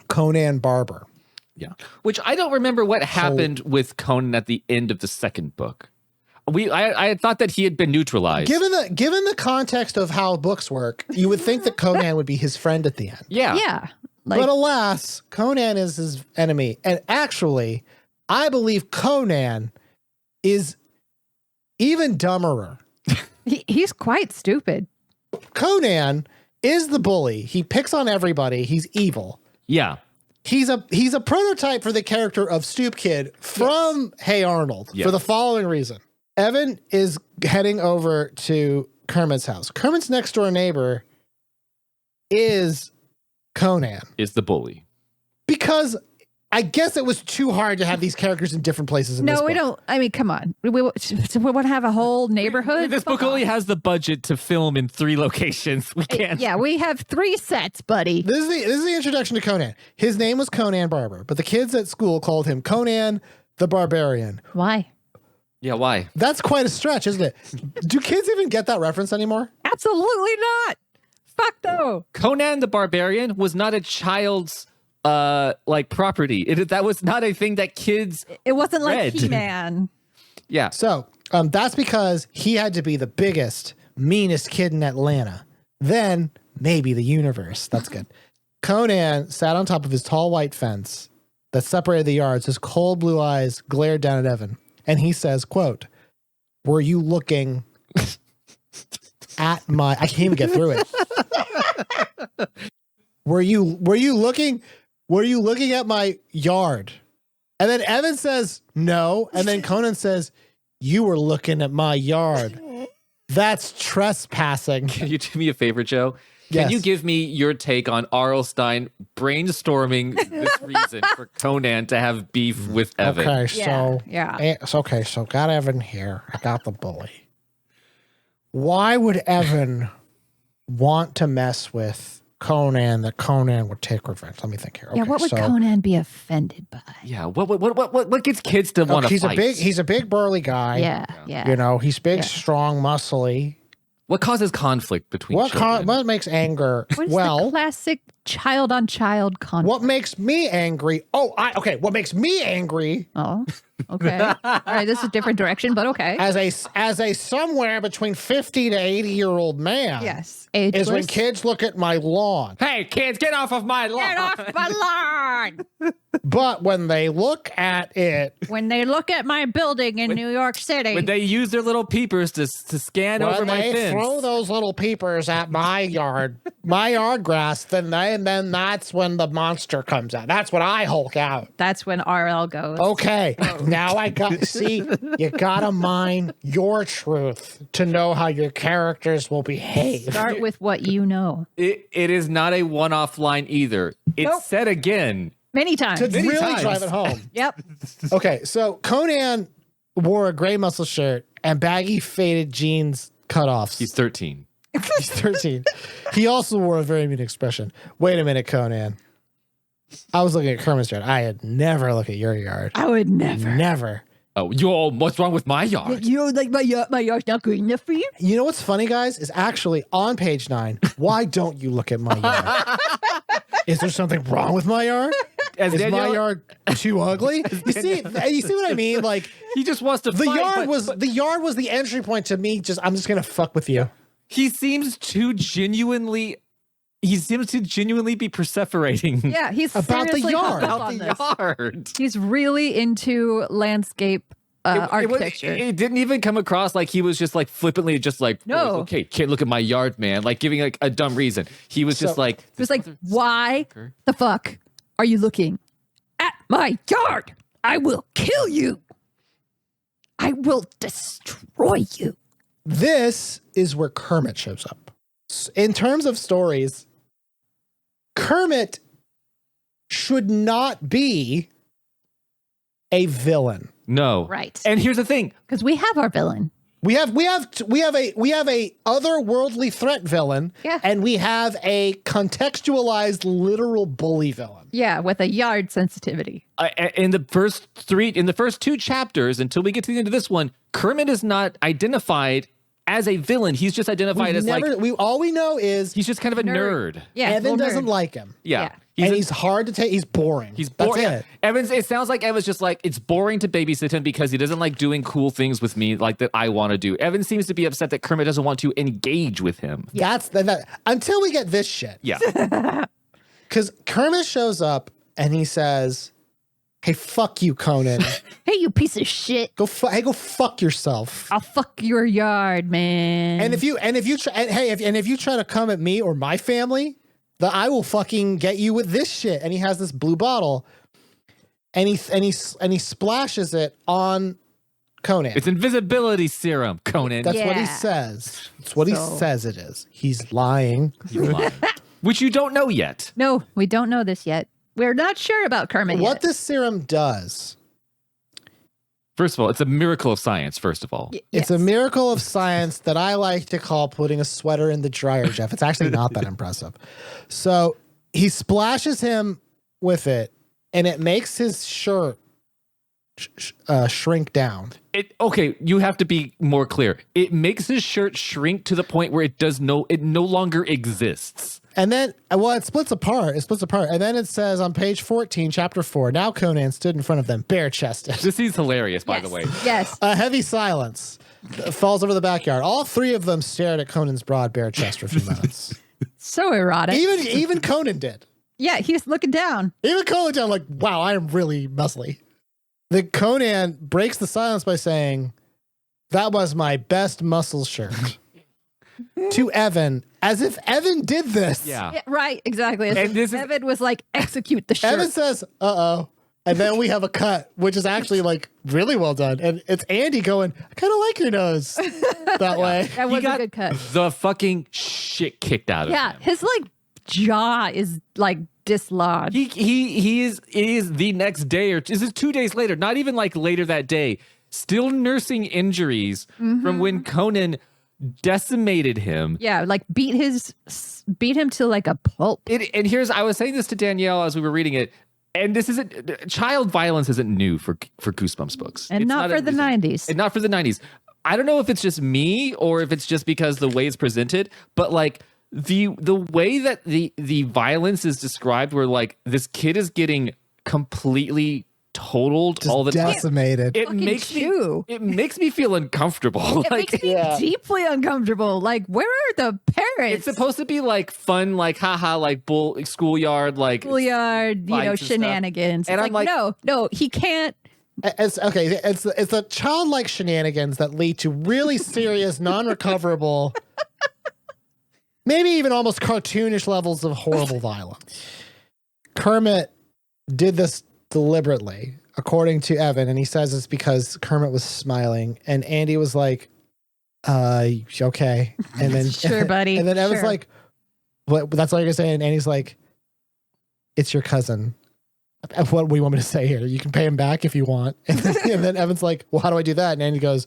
Conan Barber. Yeah. Which I don't remember what happened with Conan at the end of the second book. I had thought that he had been neutralized. Given the context of how books work, you would think that Conan would be his friend at the end. Yeah. Yeah. But alas, Conan is his enemy. And actually, I believe Conan is even dumberer. He's quite stupid. Conan is the bully. He picks on everybody. He's evil. Yeah. He's a prototype for the character of Stoop Kid from Hey Arnold for the following reason. Evan is heading over to Kermit's house. Kermit's next door neighbor is Conan. Is the bully. Because I guess it was too hard to have these characters in different places in this book. No, we don't. I mean, come on. We want to have a whole neighborhood? This book only has the budget to film in 3 locations. We can't. Yeah, we have 3 sets, buddy. This is the introduction to Conan. His name was Conan Barber, but the kids at school called him Conan the Barbarian. Why? Yeah, why? That's quite a stretch, isn't it? Do kids even get that reference anymore? Absolutely not. Fuck no. Conan the Barbarian was not a child's property. That was not a thing that kids It wasn't like read. He-Man. Yeah. So that's because he had to be the biggest, meanest kid in Atlanta. Then maybe the universe. That's good. Conan sat on top of his tall white fence that separated the yards. His cold blue eyes glared down at Evan. And he says, quote, "Were you looking at my..." I can't even get through it. Were you looking at my yard? And then Evan says, "No." And then Conan says, "You were looking at my yard. That's trespassing." Can you do me a favor, Joe? Yes. Can you give me your take on R.L. Stein brainstorming this reason for Conan to have beef with Evan? Okay, so Yeah. It's okay. So got Evan here. I got the bully. Why would Evan want to mess with Conan that Conan would take revenge? Let me think here. Yeah, Okay, what would so, Conan be offended by? Yeah. What gets kids to want to fight? he's a big burly guy. Yeah. You know, he's big, Yeah. strong, muscly. What causes conflict between children? What makes anger? What is the classic child-on-child conflict? What makes me angry? What makes me angry Oh, okay. All right, this is a different direction, but okay. as a somewhere between 50 to 80-year-old man? Yes. Is when Ageless. kids look at my lawn. Hey, kids, get off of my lawn! Get off my lawn! But when they look at it, When they look at my building in New York City. When they use their little peepers to scan over when my they fence. throw those little peepers at my yard grass, then that's when the monster comes out. That's when I Hulk out. That's when RL goes. Okay, now you gotta mine your truth to know how your characters will behave. Start with what you know. It is not a one-off line either. It's Nope. said again. Many times. To really times. drive it home. Yep. Okay, so Conan wore a gray muscle shirt and baggy faded jeans cutoffs. He's 13. He's 13. He also wore a very mean expression. Wait a minute, Conan. I was looking at Kermit's yard. I had never look at your yard. I would never. Never. Oh, what's wrong with my yard? You know, like my yard's not good enough for you? You know what's funny, guys? Is actually on page 9. Why don't you look at my yard? Is there something wrong with my yard? As Is Danielle- my yard too ugly? You see what I mean? Like He just wants to the fight, yard but was the entry point to me. I'm just gonna fuck with you. he seems to genuinely be perseverating Yeah, he's About the seriously yard. hung up about on the this. yard. He's really into landscape architecture. It didn't even come across like he was just like flippantly just like, No. "Oh, okay, can't look at my yard, man," like giving like a dumb reason. He was just like, It was like, why the fuck are you looking at my yard? I will kill you. I will destroy you. This is where Kermit shows up. In terms of stories, Kermit should not be a villain. no. Right. And here's the thing. Because we have our villain. We have a otherworldly threat villain, Yeah. and we have a contextualized literal bully villain. Yeah, with a yard sensitivity. In the first two chapters, until we get to the end of this one, Kermit is not identified as a villain. He's just identified as like All we know is he's just kind of a nerd. Yeah, Evan little doesn't nerd. like him. Yeah. Yeah. He's hard to take. He's boring. He's That's boring. it. Evans, it sounds like Evan's just like, it's boring to babysit him because he doesn't like doing cool things with me like that I want to do. Evan seems to be upset that Kermit doesn't want to engage with him. That's that. Until we get this shit. Yeah. Because Kermit shows up and he says, "Hey, fuck you, Conan. Hey, you piece of shit. Go fuck yourself." I'll fuck your yard, man. And if you try to come at me or my family, that I will fucking get you with this shit. And he has this blue bottle, and he splashes it on Conan. It's invisibility serum, Conan. That's what he Yeah. says. That's what he So- says it is. He's lying. You're lying. Which you don't know yet. No, we don't know this yet. We're not sure about Kermit What yet. this serum does, First of all, it's a miracle of science, first of all. it's a miracle of science that I like to call putting a sweater in the dryer, Jeff. It's actually not that impressive. So he splashes him with it, and it makes his shirt shrink down. Okay, you have to be more clear. It makes his shirt shrink to the point where it no longer exists. And then, it splits apart. And then it says on page 14, chapter 4, now Conan stood in front of them, bare-chested. This is hilarious, by the way. Yes. A heavy silence falls over the backyard. All three of them stared at Conan's broad, bare chest for a few minutes. So erotic. Even Conan did. Yeah, he's looking down. Even Conan did, like, wow, I am really muscly. Then Conan breaks the silence by saying, "That was my best muscle shirt." To Evan, as if Evan did this. Yeah. Yeah, right, exactly. And this is- Evan was like, execute the shirt. Evan says, "Uh-oh." And then we have a cut, which is actually like really well done. And it's Andy going, "I kind of like your nose that way." That He was a got good cut. the fucking shit kicked out of Yeah, him. his like jaw is like dislodged. He is the next day, or is it 2 days later? Not even like later that day. Still nursing injuries from when Conan decimated him. Yeah, like beat him to like a pulp. And I was saying this to Danielle as we were reading it, and this isn't, child violence isn't new for Goosebumps books. And It's not for a- the 90s. And not for the 90s. I don't know if it's just me or if it's just because the way it's presented, but like the way that the violence is described, where like this kid is getting completely totaled all the time. Decimated. It Fucking makes chew. me feel uncomfortable. It Like makes me deeply uncomfortable. Like, where are the parents? it's supposed to be like fun, like haha, like schoolyard, like schoolyard, fights and stuff. shenanigans. And It's I'm like, like- no, he can't. It's the childlike shenanigans that lead to really serious, non-recoverable, maybe even almost cartoonish levels of horrible violence. Kermit did this deliberately, according to Evan, and he says it's because Kermit was smiling, and Andy was like, okay. And then Sure, buddy. And then Evan's Sure. like, what, that's all you're gonna say? And Andy's like, it's your cousin. What do you want me to say here? You can pay him back if you want. And then Evan's like, well, how do I do that? And Andy goes,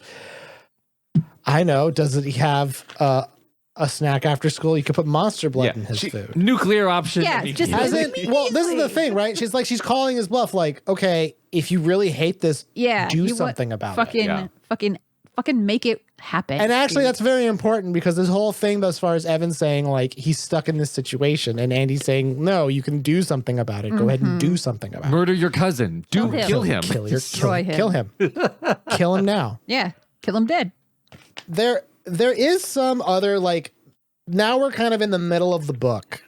I know. Does he have a snack after school? You could put Monster Blood in his food. Nuclear option. Yeah, just- Hasn't, well, this is the thing, right? She's calling his bluff. Like, okay, if you really hate this, Yeah, do you something about fucking, it. Yeah. Fucking fucking make it happen. And actually, dude. that's very important because this whole thing, as far as Evan saying, like, he's stuck in this situation, and Andy's saying, no, you can do something about it. Go ahead and do something about it. Murder your cousin. Kill him. Kill him. Destroy him. Kill him. Kill him now. Yeah, kill him dead. There is some other, like, now we're kind of in the middle of the book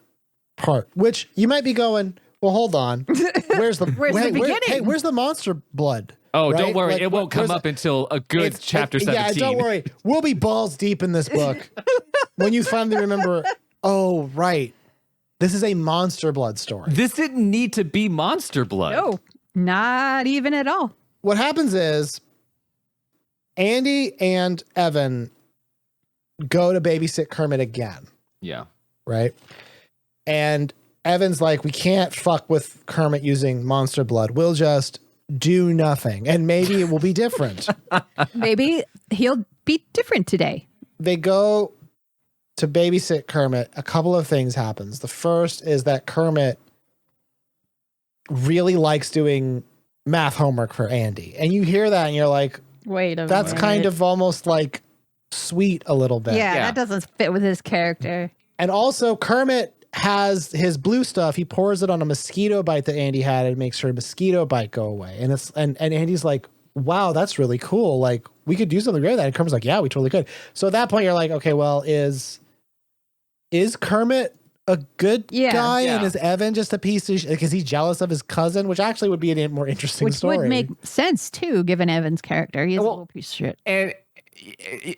part, which you might be going, well, hold on. Where's the beginning? Where's the monster blood? Oh, Right? don't worry. Like, it won't come where's up until a good chapter 17. Yeah, don't worry. We'll be balls deep in this book when you finally remember, oh, right. This is a monster blood story. This didn't need to be monster blood. No, not even at all. What happens is Andy and Evan go to babysit Kermit again, Yeah. right? And Evan's like, we can't fuck with Kermit using monster blood. We'll just do nothing. And maybe it will be different. Maybe he'll be different today. They go to babysit Kermit. A couple of things happens. The first is that Kermit really likes doing math homework for Andy. And you hear that and you're like, Wait a minute. that's kind of almost like sweet a little bit. Yeah, Yeah. that doesn't fit with his character. And also Kermit has his blue stuff. He pours it on a mosquito bite that Andy had and makes her mosquito bite go away. And it's and Andy's like, wow, that's really cool. Like, we could do something great with that. And Kermit's like, yeah, we totally could. So at that point you're like, okay, well, is Kermit a good guy? Yeah. And is Evan just a piece of because he's jealous of his cousin, which actually would be a more interesting Which story. would make sense, too, given Evan's character. He's a Well, little piece of shit. And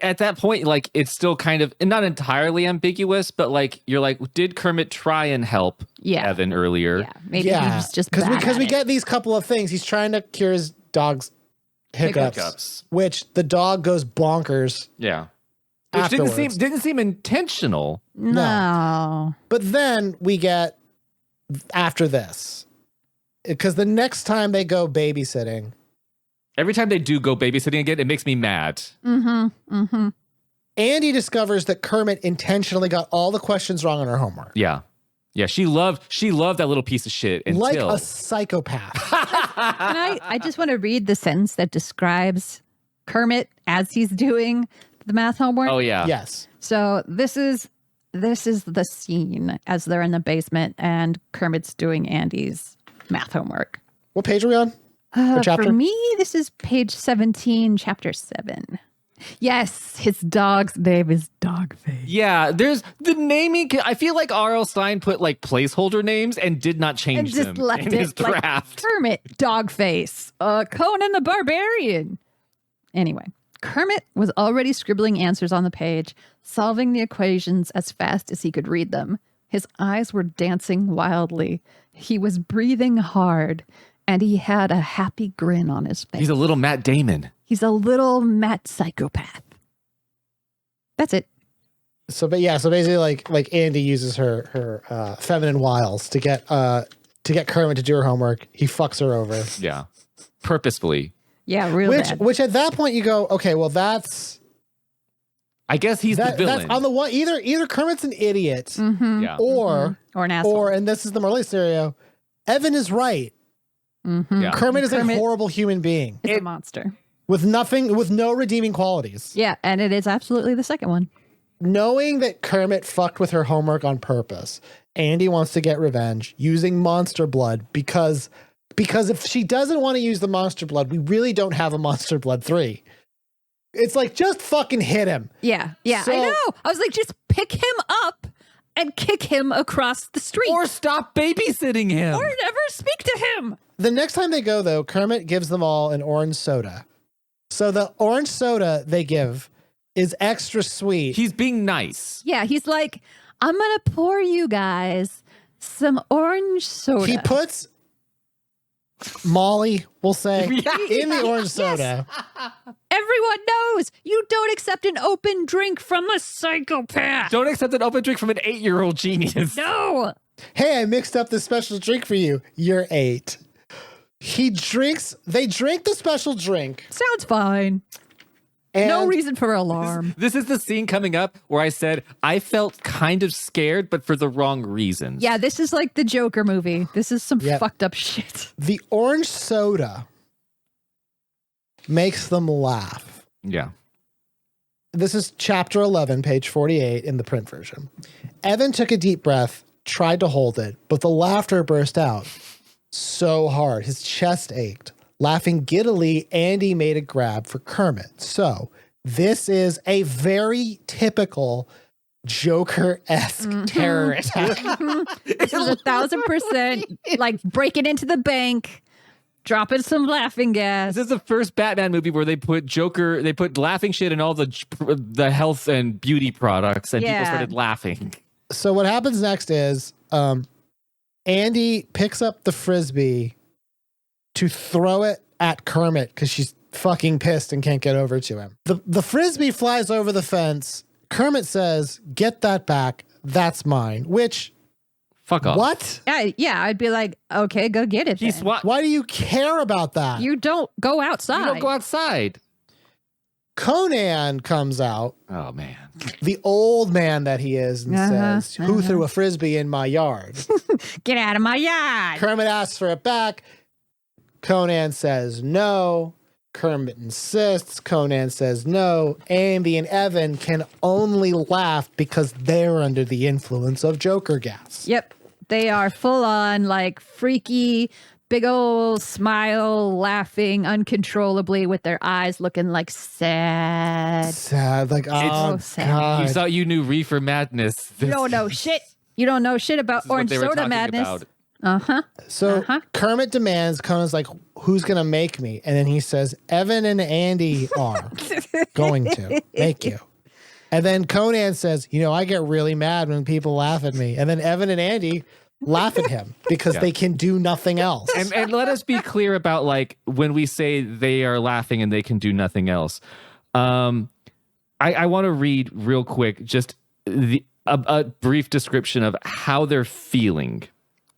at that point, like, it's still kind of not entirely ambiguous, but like, you're like, did Kermit try and help Evan earlier? Yeah, maybe he's just bad because we at it. get these couple of things. He's trying to cure his dog's hiccups. Which the dog goes bonkers. Yeah. Which didn't Afterwards. seem intentional. No. But then we get after this, because the next time they go babysitting, Every time they do go babysitting again, it makes me mad. Andy discovers that Kermit intentionally got all the questions wrong on her homework. Yeah. Yeah, she loved that little piece of shit until Like a psychopath. And I just want to read the sentence that describes Kermit as he's doing the math homework. Oh yeah. Yes. So this is the scene as they're in the basement and Kermit's doing Andy's math homework. What page are we on? What chapter? For me, this is page 17, chapter 7. Yes, his dog's name is Dogface. Yeah, there's the naming. I feel like R.L. Stein put like placeholder names and did not And change just them left in his it like draft. Kermit, Dogface, Conan the Barbarian. Anyway, Kermit was already scribbling answers on the page, solving the equations as fast as he could read them. His eyes were dancing wildly. He was breathing hard, and he had a happy grin on his face. He's a little Matt Damon. He's a little Matt psychopath. That's it. So basically, like Andy uses her feminine wiles to get Kermit to do her homework. He fucks her over. Yeah, purposefully. Yeah, real bad. Which at that point you go, okay, well that's I guess he's the villain. That's on the one. Either Kermit's an idiot, Yeah. or an asshole. or and this is the Marley scenario. Evan is right. Yeah. Kermit is a Kermit- horrible human being It's a monster. with no redeeming qualities. Yeah, and it is absolutely the second one. Knowing that Kermit fucked with her homework on purpose, Andy wants to get revenge using monster blood because if she doesn't want to use the monster blood, we really don't have a monster blood 3. It's like, just fucking hit him. Yeah, So- I know. I was like, just pick him up and kick him across the street. Or stop babysitting him. Or never speak to him. The next time they go, though, Kermit gives them all an orange soda. So the orange soda they give is extra sweet. He's being nice. Yeah, he's like, I'm going to pour you guys some orange soda. He puts Molly, we'll say, in the orange soda. Everyone knows you don't accept an open drink from a psychopath. Don't accept an open drink from an 8-year-old genius. No. Hey, I mixed up this special drink for you. You're 8. They drink the special drink. Sounds fine. And No reason for alarm. This is the scene coming up where I said I felt kind of scared, but for the wrong reasons. Yeah, this is like the Joker movie. This is some Yep. fucked up shit. the orange soda makes them laugh. Yeah. This is chapter 11, page 48 in the print version. Evan took a deep breath, tried to hold it, but the laughter burst out so hard. His chest ached. Laughing giddily, Andy made a grab for Kermit. So this is a very typical Joker-esque terror attack. This is 1,000% like breaking into the bank, dropping some laughing gas. This is the first Batman movie where they put laughing shit in all the health and beauty products, and people started laughing. So what happens next is Andy picks up the Frisbee to throw it at Kermit because she's fucking pissed and can't get over to him. The Frisbee flies over the fence. Kermit says, "Get that back. That's mine." Which, fuck off. What? Yeah, I'd be like, okay, go get it. Why do you care about that? You don't go outside. You don't go outside. Conan comes out. Oh, man. The old man that he is, and says, "Who threw a Frisbee in my yard?" Get out of my yard. Kermit asks for it back. Conan says no. Kermit insists. Conan says no. Andy and Evan can only laugh because they're under the influence of Joker gas. Yep. They are full on like freaky, big old smile, laughing uncontrollably with their eyes looking like sad. Sad. Like, oh, sad. God. You thought you knew Reefer Madness. You don't know shit. You don't know shit about orange soda madness. So Kermit demands, Conan's like, "Who's going to make me?" And then he says, "Evan and Andy are going to make you." And then Conan says, "I get really mad when people laugh at me." And then Evan and Andy laugh at him because they can do nothing else. And let us be clear about like when we say they are laughing and they can do nothing else. I want to read real quick just a brief description of how they're feeling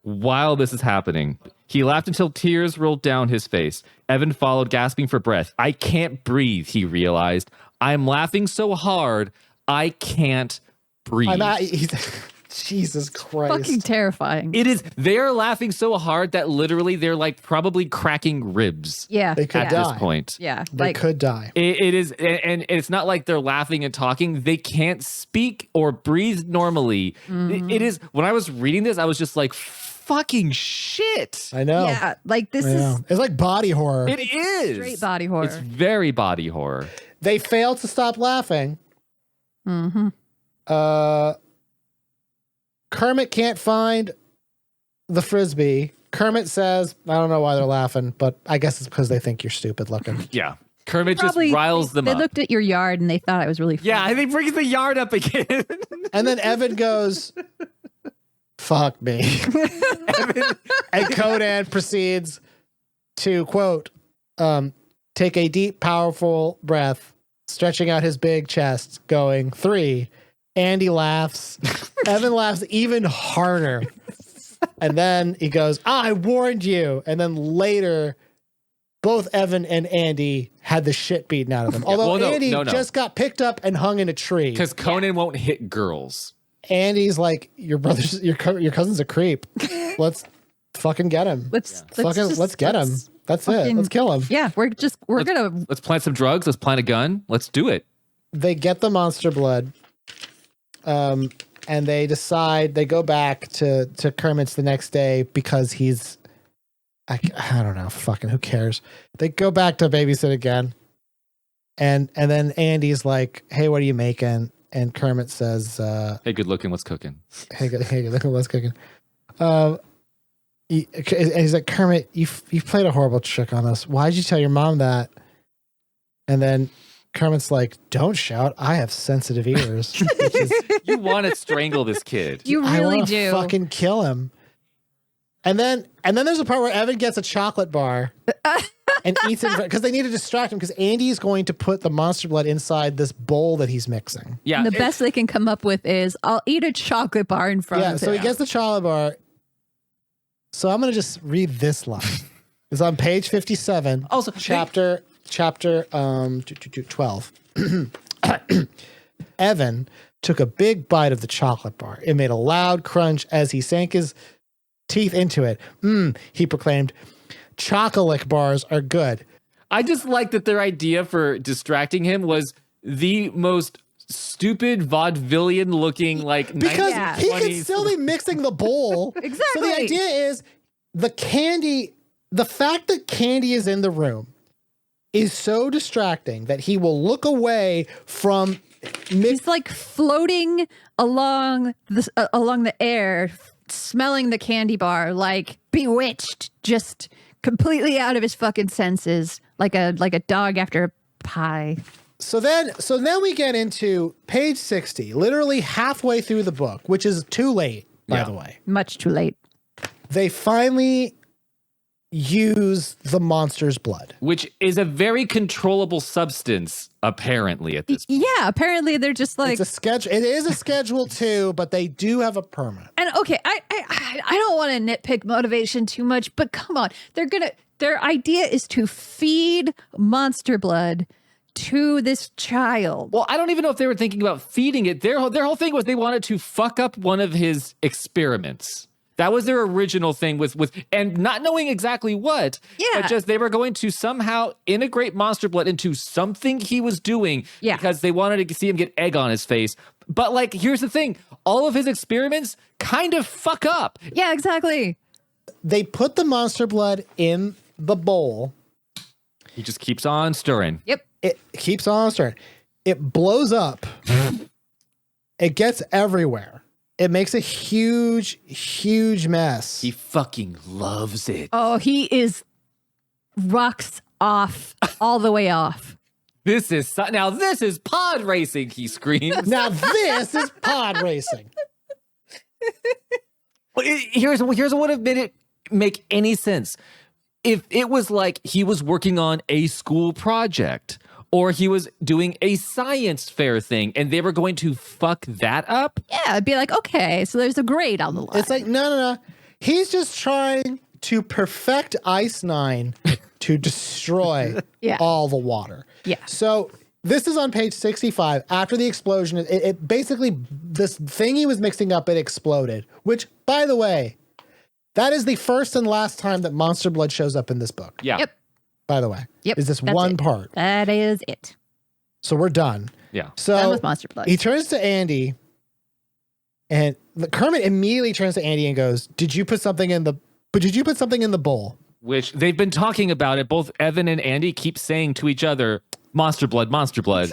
while this is happening. He laughed until tears rolled down his face. Evan followed, gasping for breath. "I can't breathe," he realized. "I'm laughing so hard, I can't breathe." Jesus Christ. Fucking terrifying. It is. They're laughing so hard that literally they're like probably cracking ribs. Yeah. They could at die. this point. Yeah. They could die. It is. And it's not like they're laughing and talking. They can't speak or breathe normally. It is. When I was reading this, I was just like, fucking shit. I know. Yeah. Like this is It's like body horror. It is. straight body horror. It's very body horror. They fail to stop laughing. Kermit can't find the Frisbee. Kermit says, I don't know why they're laughing, but I guess it's because they think you're stupid looking. Yeah. Kermit just riles them They up. looked at your yard and they thought it was really funny. Yeah, and they bring the yard up again. And then Evan goes, "Fuck me." And Conan proceeds to, quote, take a deep, powerful breath, stretching out his big chest, going, 3. Andy laughs. Evan laughs even harder. And then he goes, "I warned you." And then later, both Evan and Andy had the shit beaten out of them. Although Andy just got picked up and hung in a tree. Because Conan won't hit girls. Andy's like, your cousin's a creep. Let's fucking get him. Let's get him. That's it. Let's kill him. Yeah, Let's plant some drugs. Let's plant a gun. Let's do it. They get the monster blood. And they decide, they go back to Kermit's the next day because he's, I don't know, fucking who cares? They go back to babysit again. And then Andy's like, "Hey, what are you making?" And Kermit says, "Hey, good looking, what's cooking?" Hey, good looking, what's cooking? He's like, "Kermit, you've played a horrible trick on us. Why'd you tell your mom that?" And then Kermit's like, "Don't shout. I have sensitive ears." You want to strangle this kid. You really do. Fucking kill him. And then there's a part where Evan gets a chocolate bar and eats it because they need to distract him because Andy's going to put the monster blood inside this bowl that he's mixing. Yeah. And the best they can come up with is, "I'll eat a chocolate bar in front of him." Yeah, so he gets the chocolate bar. So I'm going to just read this line. It's on page 57. Also, chapter 12. Evan took a big bite of the chocolate bar. It made a loud crunch as he sank his teeth into it. He proclaimed, "Chocolate bars are good." I just like that their idea for distracting him was the most stupid vaudevillian looking like Because 1920s. he could still be mixing the bowl. Exactly. So the idea is the fact that candy is in the room is so distracting that he will look away from He's like floating along the air, smelling the candy bar, like bewitched, just completely out of his fucking senses, like a dog after a pie. So then we get into page 60, literally halfway through the book, which is too late, by the way. Much too late. They finally use the monster's blood. Which is a very controllable substance, apparently, at this point. Yeah, apparently they're just like. It's a schedule. It is a Schedule 2, but they do have a permit. And okay, I don't want to nitpick motivation too much, but come on, their idea is to feed monster blood to this child. Well, I don't even know if they were thinking about feeding it. Their whole thing was they wanted to fuck up one of his experiments. That was their original thing with and not knowing exactly what. Yeah. But just they were going to somehow integrate monster blood into something he was doing. Yeah. Because they wanted to see him get egg on his face. But like, here's the thing. All of his experiments kind of fuck up. Yeah, exactly. They put the monster blood in the bowl. He just keeps on stirring. Yep. It keeps on stirring. It blows up. It gets everywhere. It makes a huge, huge mess. He fucking loves it. Oh, he is rocks off all the way off. This is pod racing, he screams. Now this is pod racing. Here's what would have made it make any sense. If it was like he was working on a school project or he was doing a science fair thing and they were going to fuck that up. Yeah, it'd be like, okay, so there's a grade on the line. It's like, no. He's just trying to perfect Ice 9 to destroy all the water. Yeah. So this is on page 65. After the explosion, it basically, this thing he was mixing up, it exploded. Which, by the way, that is the first and last time that monster blood shows up in this book. Yeah. Yep. By the way. Yep. Is this That's one it. part. That is it. So we're done. Yeah. Done So with monster blood. he turns to Andy, and Kermit immediately turns to Andy and goes, Did you put something in the bowl? Which they've been talking about it. Both Evan and Andy keep saying to each other, monster blood, monster blood.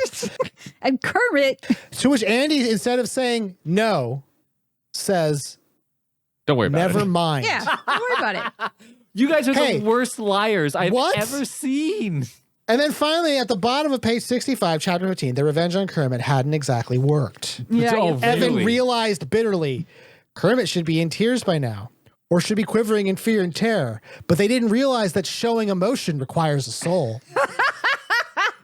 And Kermit, To which Andy, instead of saying no, says, Don't worry about Never it. mind. yeah, don't worry about it. You guys are Hey, the worst liars I've what? ever seen. And then finally, at the bottom of page 65, chapter 15, the revenge on Kermit hadn't exactly worked. Yeah, Oh, I guess. Evan Really? realized bitterly, Kermit should be in tears by now, or should be quivering in fear and terror. But they didn't realize that showing emotion requires a soul.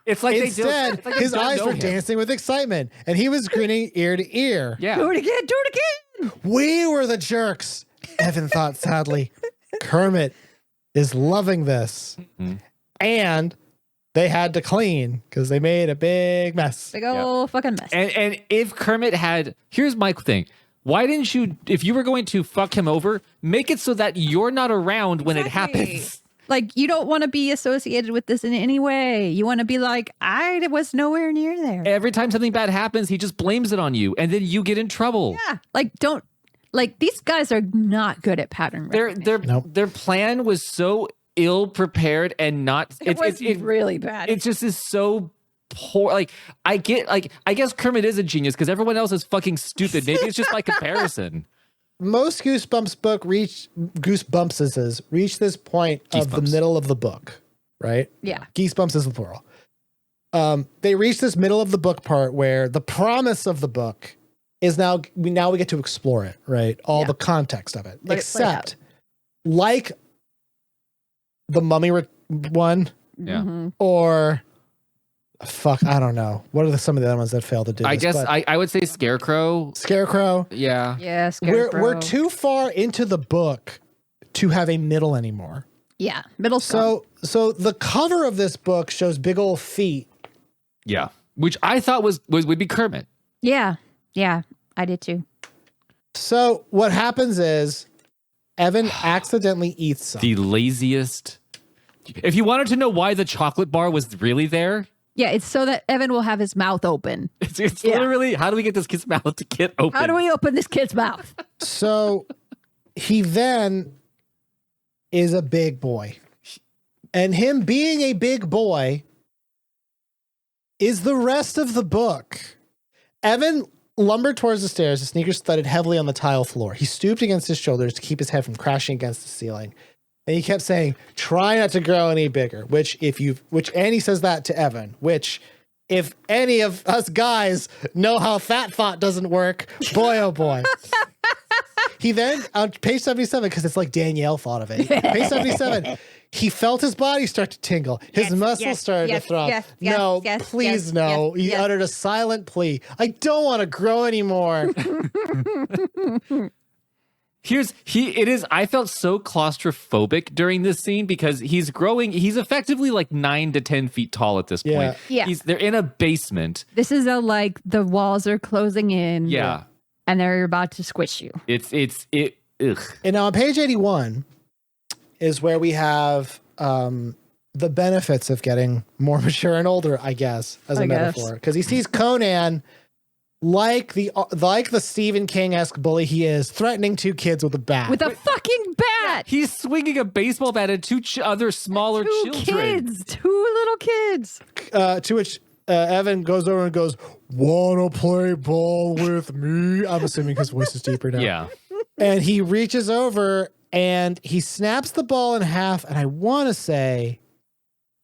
It's like Instead, it's like they his don't eyes know were him. dancing with excitement, and he was grinning ear to ear. Yeah. Do it again, do it again. We were the jerks, Evan thought sadly. Kermit is loving this. Mm-hmm. And they had to clean because they made a big mess. Big old fucking mess. And if Kermit had, here's my thing. Why didn't you, if you were going to fuck him over, make it so that you're not around when it happens? Like, you don't want to be associated with this in any way. You want to be like, I was nowhere near there. Every time something bad happens, he just blames it on you, and then you get in trouble. Yeah. Like, these guys are not good at pattern recognition. Their plan was so ill prepared and not. It was really bad. It just is so poor. Like I guess Kermit is a genius because everyone else is fucking stupid. Maybe it's just by comparison. Most Goosebumps reach this point of the Geesebumps. middle of the book, right? Yeah. Geesebumps is the plural. They reach this middle of the book part where the promise of the book is now we get to explore it, right? All the context of it. Let it play Except, like the Mummy one, Yeah. or fuck, I don't know. What are some of the other ones that failed to do I this? guess But I would say Scarecrow. Scarecrow. Yeah. Yeah, We're Scarecrow. too far into the book to have a middle anymore. Yeah, middle school. So the cover of this book shows big old feet. Yeah. Which I thought would be Kermit. Yeah, I did too. So what happens is Evan accidentally eats some. The laziest. If you wanted to know why the chocolate bar was really there, Yeah, it's so that Evan will have his mouth open. It's literally, how do we get this kid's mouth to get open? How do we open this kid's mouth? So he then is a big boy. And him being a big boy is the rest of the book. Evan lumbered towards the stairs, his sneakers thudded heavily on the tile floor. He stooped against his shoulders to keep his head from crashing against the ceiling. And he kept saying, try not to grow any bigger, which Annie says that to Evan, which if any of us guys know how that thought doesn't work, boy, oh boy. He then, on page 77, because it's like Danielle thought of it, page 77, he felt his body start to tingle. His muscles started to throb. Please no. He uttered a silent plea. I don't want to grow anymore. I felt so claustrophobic during this scene because he's growing. He's effectively like 9 to 10 feet tall at this point. Yeah. They're in a basement. This is like the walls are closing in. Yeah. And they're about to squish you. Ugh. And now on page 81 is where we have the benefits of getting more mature and older, I guess, as a metaphor. Because he sees Conan like the Stephen King-esque bully he is, threatening 2 kids with a bat. With a fucking bat! He's swinging a baseball bat at 2 other smaller children. 2 little kids. To which Evan goes over and goes, wanna play ball with me? I'm assuming his voice is deeper now. Yeah. And he reaches over and he snaps the ball in half, and I want to say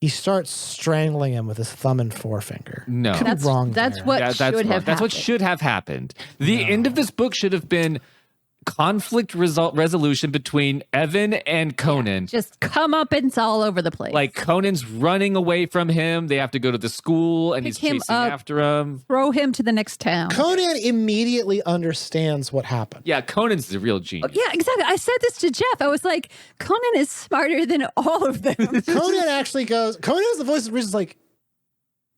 he starts strangling him with his thumb and forefinger. No. Could be wrong That's there. what should have happened. That's what should have happened. The end of this book should have been conflict resolution between Evan and Conan. Just come up and it's all over the place. Like Conan's running away from him. They have to go to the school and he's chasing after him. Throw him to the next town. Conan immediately understands what happened. Yeah, Conan's the real genius. Yeah, exactly. I said this to Jeff. I was like, Conan is smarter than all of them. Conan actually goes, Conan is the voice of reason, like,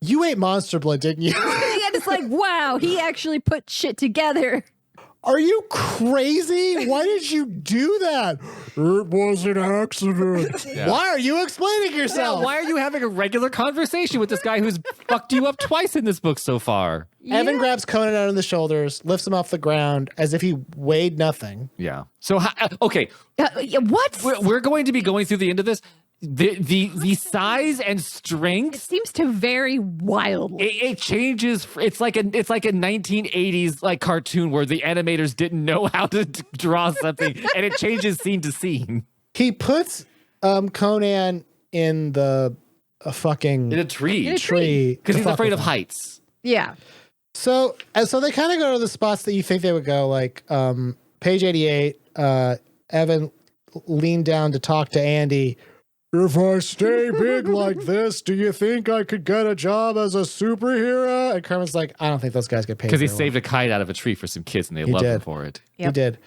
you ate monster blood, didn't you? And it's like, wow, he actually put shit together. Are you crazy? Why did you do that? It was an accident. Yeah. Why are you explaining yourself? Yeah, why are you having a regular conversation with this guy who's fucked you up twice in this book so far? Evan grabs Conan out on the shoulders, lifts him off the ground as if he weighed nothing. Yeah. So, okay. What? We're going to be going through the end of this. The size and strength, It seems to vary wildly. it changes. It's like a 1980s like cartoon where the animators didn't know how to draw something, and it changes scene to scene. He puts Conan in the fucking In a tree tree because he's to fuck afraid with of him. Yeah. heights. So they kind of go to the spots that you think they would go. Like page 88, Evan leaned down to talk to Andy. If I stay big like this, do you think I could get a job as a superhero? And Kermit's like, I don't think those guys get paid. Because he very saved a kite out of a tree for some kids and they love him for it. Yep. He did.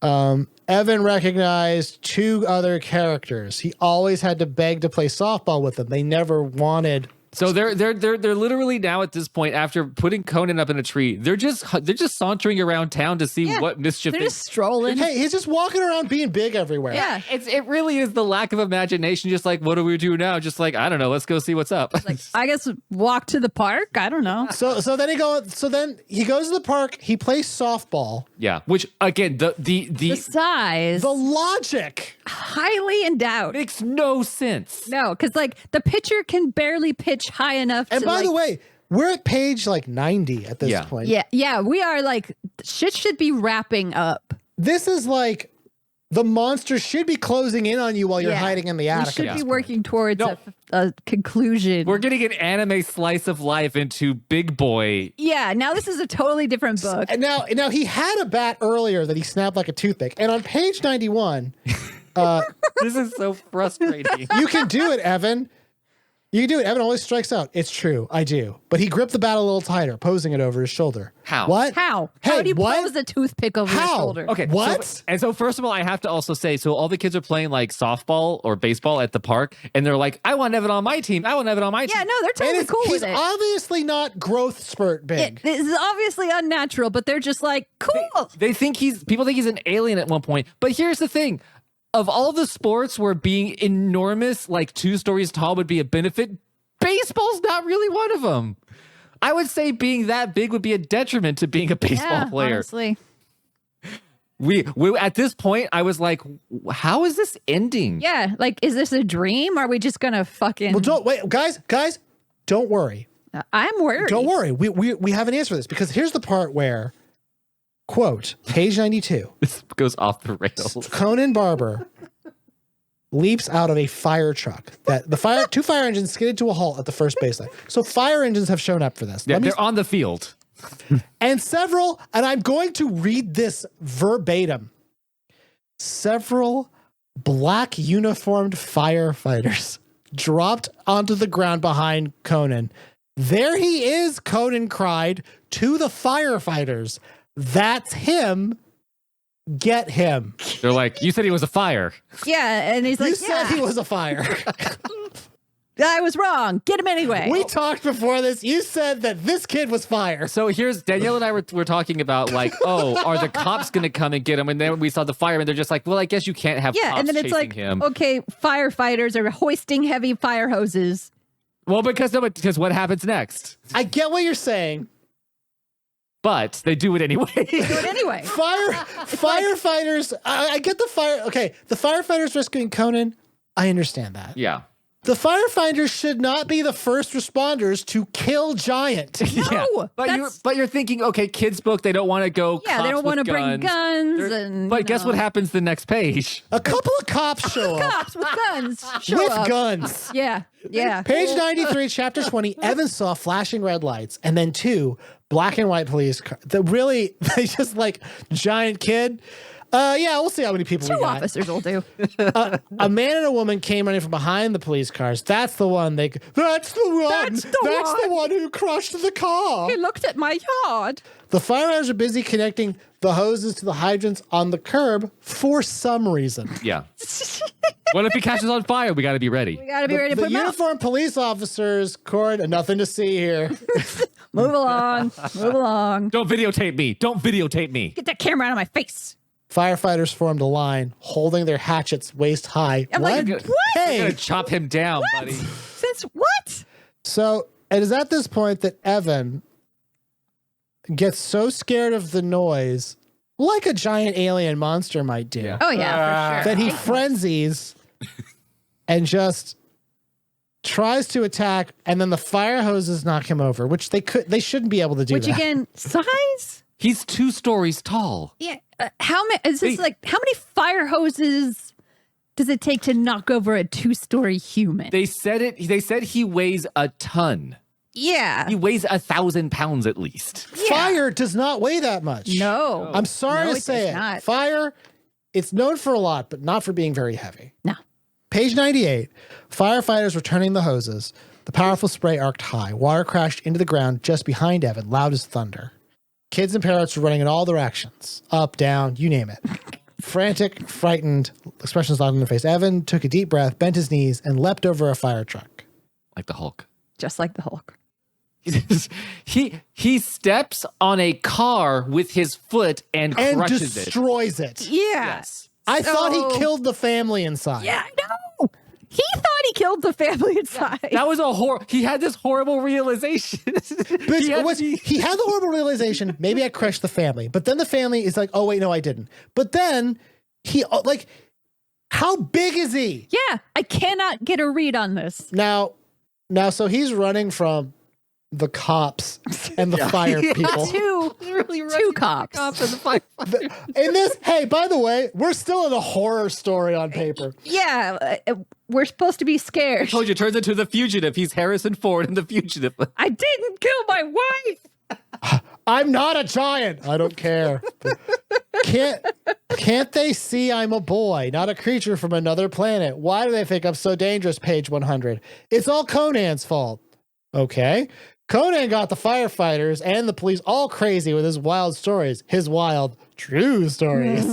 Evan recognized 2 other characters. He always had to beg to play softball with them. They never wanted. So they're literally now at this point, after putting Conan up in a tree, they're just sauntering around town to see what mischief They're just strolling. Hey, he's just walking around being big everywhere. Yeah. It really is the lack of imagination. Just like, what do we do now? Just like, I don't know. Let's go see what's up. Like, I guess walk to the park. I don't know. So then he goes to the park. He plays softball. Yeah. Which again, The size, The logic. highly endowed. makes no sense. No, because like the pitcher can barely pitch high enough. And to, by like, the way, we're at page like 90 at this point. yeah, we are like shit should be wrapping up. This is like the monster should be closing in on you while you're hiding in the We attic. should at be this working towards No. a conclusion. We're getting an anime slice of life into Big Boy. Yeah, now this is a totally different book. point. And now he had a bat earlier that he snapped like a toothpick. And on page 91, This is so frustrating. you can do it, Evan. You can do it. Evan always strikes out. It's true. I do. But he gripped the bat a little tighter, posing it over his shoulder. How? What? How? Hey, How do you what? pose a toothpick over your How? shoulder? Okay. What? So first of all, I have to also say, so all the kids are playing like softball or baseball at the park, and they're like, I want Evan on my team. I want Evan on my team. Yeah, no, they're And totally cool he's with it. obviously not growth spurt big. This is obviously unnatural, but they're just like, cool. People think he's an alien at one point. But here's the thing. Of all the sports where being enormous, like 2 stories tall would be a benefit, baseball's not really one of them. I would say being that big would be a detriment to being a baseball player. Honestly. We at this point, I was like, how is this ending? Yeah, like, is this a dream? Are we just gonna fucking? Well, don't wait, guys. Don't worry. I'm worried. Don't worry. We have an answer for this because here's the part where, quote, page 92. This goes off the rails. Conan Barber leaps out of a fire truck. Two fire engines skidded to a halt at the first baseline. So fire engines have shown up for this. Yeah, they're on the field. And I'm going to read this verbatim. Several black uniformed firefighters dropped onto the ground behind Conan. There he is, Conan cried to the firefighters. That's him. Get him. They're like, you said he was a fire. Yeah, and he's like, You said he was a fire. I was wrong. Get him anyway. We talked before this. You said that this kid was fire. So here's Danielle and I were talking about like, oh, are the cops going to come and get him? And then we saw the firemen. They're just like, well, I guess you can't have cops and then it's chasing like, him. okay, firefighters are hoisting heavy fire hoses. Well, because what happens next? I get what you're saying. But they do it anyway. Do it anyway. Firefighters. I get the fire. Okay, the firefighters rescuing Conan. I understand that. Yeah. The firefighters should not be the first responders to kill Giant. No, but you're thinking, okay, kids book, they don't want to go. Yeah, they don't want to bring guns. But guess what happens the next page? A couple of cops show up. Cops with guns show With up. guns. Yeah. Page 93, chapter 20. Evan saw flashing red lights and then two black and white police cars. They just like giant kid. Yeah, we'll see how many people we Two got. officers will do. A man and a woman came running from behind the police cars. That's the one. That's the one who crushed the car. He looked at my yard. The firefighters are busy connecting the hoses to the hydrants on the curb for some reason. Yeah. What if he catches on fire? We got to be ready. We gotta be ready to The put him out. uniformed police officers, Cord, nothing to see here. Move along. Move along. Don't videotape me. Don't videotape me. Get that camera out of my face. Firefighters formed a line, holding their hatchets waist high. I'm like, You're what? gonna Hey! chop him down, buddy. Since what? So it is at this point that Evan gets so scared of the noise, like a giant alien monster might do, Yeah. Oh yeah, for sure. that he frenzies and just tries to attack, and then the fire hoses knock him over, which they shouldn't be able to do Which that. again, size? He's 2 stories tall. Yeah. How many? Is this like how many fire hoses does it take to knock over a 2-story human? They said he weighs a ton. Yeah. He weighs 1,000 pounds at least. Fire does not weigh that much. No. I'm sorry No, to it say does it. not. Fire, it's known for a lot, but not for being very heavy. No. Page 98. Firefighters were turning the hoses. The powerful spray arced high. Water crashed into the ground just behind Evan, loud as thunder. Kids and parrots were running in all directions. Up, down, you name it. Frantic, frightened, expressions locked on their face. Evan took a deep breath, bent his knees, and leapt over a fire truck. Like the Hulk. Just like the Hulk. He steps on a car with his foot and And crushes it. destroys it. Yeah. Yes. I thought he So- killed the family inside. Yeah, no. He thought he killed the family inside. That was he had this horrible realization. But he had the horrible realization, maybe I crushed the family. But then the family is like, oh, wait, no, I didn't. But then he, like, how big is he? Yeah, I cannot get a read on this. Now, so he's running from the cops and the fire people. Two cops. In this, hey, by the way, we're still in a horror story on paper. Yeah, we're supposed to be I scared. told you, it turns into The Fugitive. He's Harrison Ford in The Fugitive. I didn't kill my wife. I'm not a giant. I don't care. Can't they see I'm a boy, not a creature from another planet? Why do they think I'm so dangerous? Page 100. It's all Conan's fault. Okay. Conan got the firefighters and the police all crazy with his wild stories. His wild, true stories.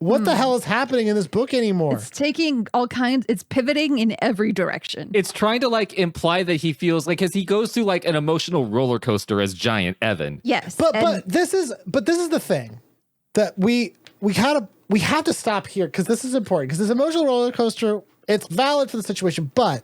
What the hell is happening in this book anymore? It's taking all kinds, it's pivoting in every direction. It's trying to like imply that he feels like, because he goes through like an emotional roller coaster as giant Evan. Yes. But this is the thing that we have to stop here, because this is important, because this emotional roller coaster, it's valid for the situation, but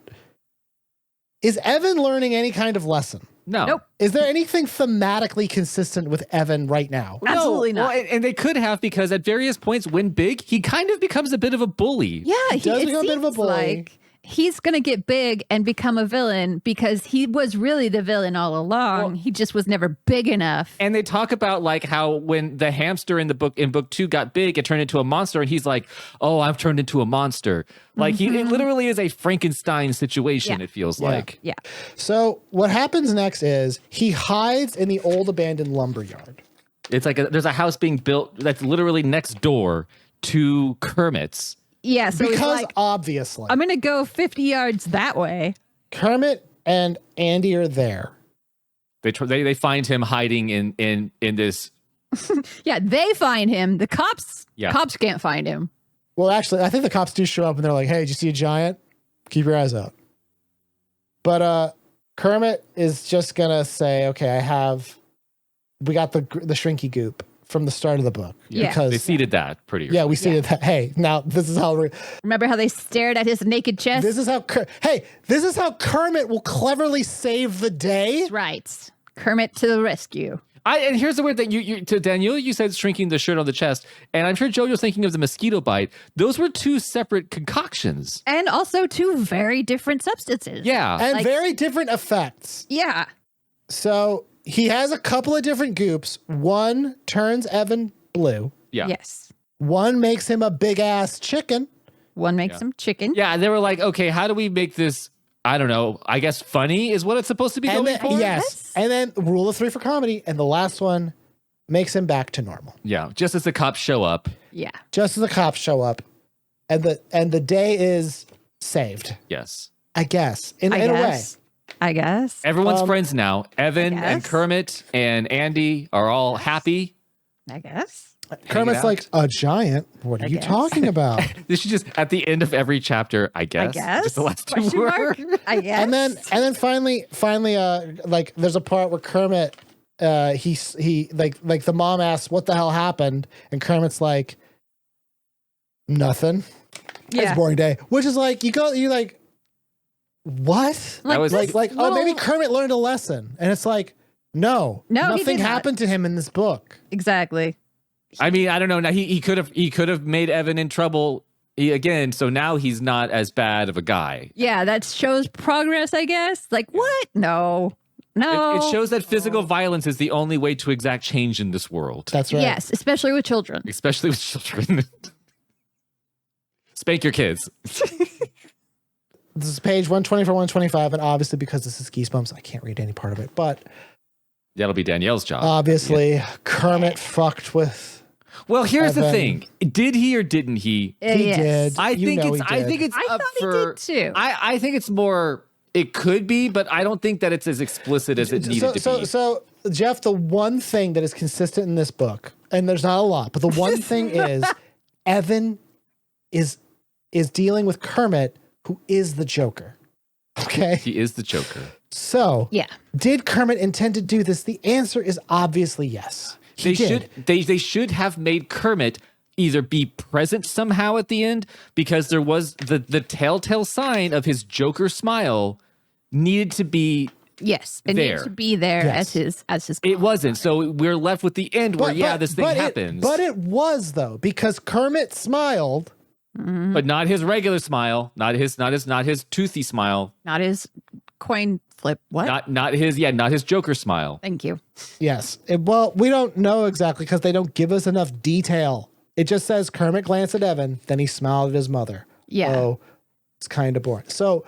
Is Evan learning any kind of lesson? No. Nope. Is there anything thematically consistent with Evan right now? Absolutely No. not. Well, and they could have, because at various points when big, he kind of becomes a bit of a bully. Yeah, does it become a bit of a seems bully. like he's going to get big and become a villain because he was really the villain all along. He just was never big enough. And they talk about like how when the hamster in book 2 got big, it turned into a monster, and he's like, "Oh, I've turned into a monster." Like it literally is a Frankenstein situation. Yeah. It feels Yeah. like. Yeah. So what happens next is he hides in the old abandoned lumber yard. It's like there's a house being built that's literally next door to Kermit's. Yeah. So he's Because like, obviously, I'm going to go 50 yards that way. Kermit and Andy are there. They find him hiding in this. Yeah. They find him. The cops Yeah. can't find him. Well, actually, I think the cops do show up and they're like, "Hey, did you see a giant? Keep your eyes out." But Kermit is just gonna say, "Okay, we got the shrinky goop from the start of the book." Yeah. Because They seeded that pretty. yeah, we seeded that. Hey, now this is how Remember how they stared at his naked chest? this is how Kermit will cleverly save the day. Right. Kermit to the rescue. And here's the weird thing: you to Danielle, you said shrinking the shirt on the chest, and I'm sure JoJo's thinking of the mosquito bite. Those were two separate concoctions. And also two very different substances. Yeah, And Like- very different effects. Yeah. So he has a couple of different goops. One turns Evan blue. yeah, Yes. One makes him a big ass chicken. One makes him chicken. yeah. They were like, okay, how do we make this? I don't know. I guess funny is what it's supposed to be And going then, for. yes. And then rule of 3 for comedy. And the last one makes him back to normal. Yeah. Just as the cops show up. Yeah. Just as the cops show up. And the day is saved. Yes. I guess. In a way. I guess. Everyone's friends now. Evan I and guess. Kermit and Andy are all happy. I guess. Kermit's out. like, a giant? What are you guess. talking about? This is just at the end of every chapter, I guess. I guess. Just the last two Question mark? words. I guess. And then finally, like there's a part where Kermit, he the mom asks, "What the hell happened?" And Kermit's like, "Nothing. It's yeah. a boring day." Which is like you're like, what? That was this Like oh, maybe little- Kermit learned a lesson, and it's like, no, No, he nothing did not. happened to him in this book. Exactly. I mean, I don't know. Now he could have made Evan in trouble again. So now he's not as bad of a guy. Yeah, that shows progress, I guess. Like, what? No. No. It shows that physical violence is the only way to exact change in this world, That's right. Yes, especially with children. especially with children. Spank your kids. This is page 124, 125, and obviously because this is Geesebumps, I can't read any part of it. But That'll be Danielle's job. obviously, Kermit fucked with. Well, here's the Evan. thing: did he or didn't he? He Yes. did. I You think know it's. he I did. think it's I up thought he for. did too. I think it's more. It could be, but I don't think that it's as explicit as it needed to be. So, Jeff, the one thing that is consistent in this book, and there's not a lot, but the one thing is Evan is dealing with Kermit, who is the Joker. Okay. He is the Joker. So, Yeah. did Kermit intend to do this? The answer is obviously yes. He did. They should have made Kermit either be present somehow at the end, because there was the telltale sign of his Joker smile needed to be. Yes. It There. needs to be there Yes. as his It wasn't. So we're left with the end where this thing happens, But it was though, because Kermit smiled. but not his regular smile, not his toothy smile, not his coin flip. What? not his Joker smile. Thank you. Yes. Well, we don't know exactly because they don't give us enough detail. It just says Kermit glanced at Evan, then he smiled at his mother. Yeah. Oh, it's kind of boring. So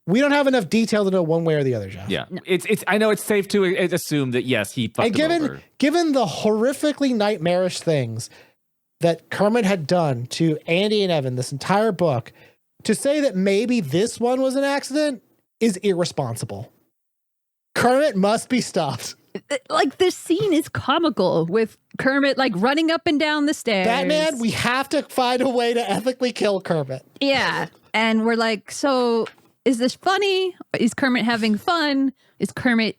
we don't have enough detail to know one way or the other, Jeff. Yeah, it's. I know it's safe to assume that yes, he fucked And him over. given the horrifically nightmarish things that Kermit had done to Andy and Evan this entire book, to say that maybe this one was an accident is irresponsible. Kermit must be stopped. Like, this scene is comical with Kermit like running up and down the stairs. Batman, we have to find a way to ethically kill Kermit. Yeah. And we're like, so is this funny? Is Kermit having fun? Is Kermit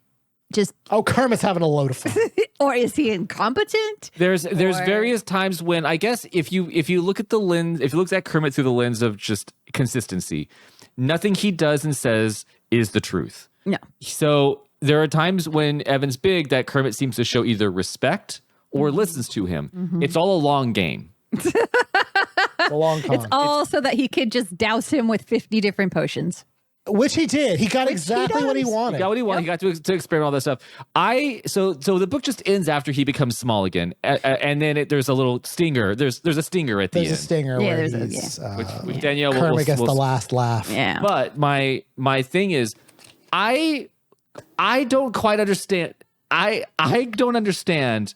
just, Oh, Kermit's having a load of fun. or is he incompetent? There's Or- various times when I guess if you look at the lens, if you look at Kermit through the lens of just consistency, nothing he does and says is the truth. No. So there are times when Evan's big that Kermit seems to show either respect or listens to him. It's all a long game. A long con. It's all so that he could just douse him with 50 different potions. Which he did. He got exactly what he does. wanted. He got what he wanted. He got to experiment all that stuff. So the book just ends after he becomes small again, and then there's a little stinger. There's a stinger at the There's end. a stinger Yeah, where there's a- he's, With Danielle, Kermit gets we'll- the last laugh. Yeah. But my thing is, I don't quite understand. I don't understand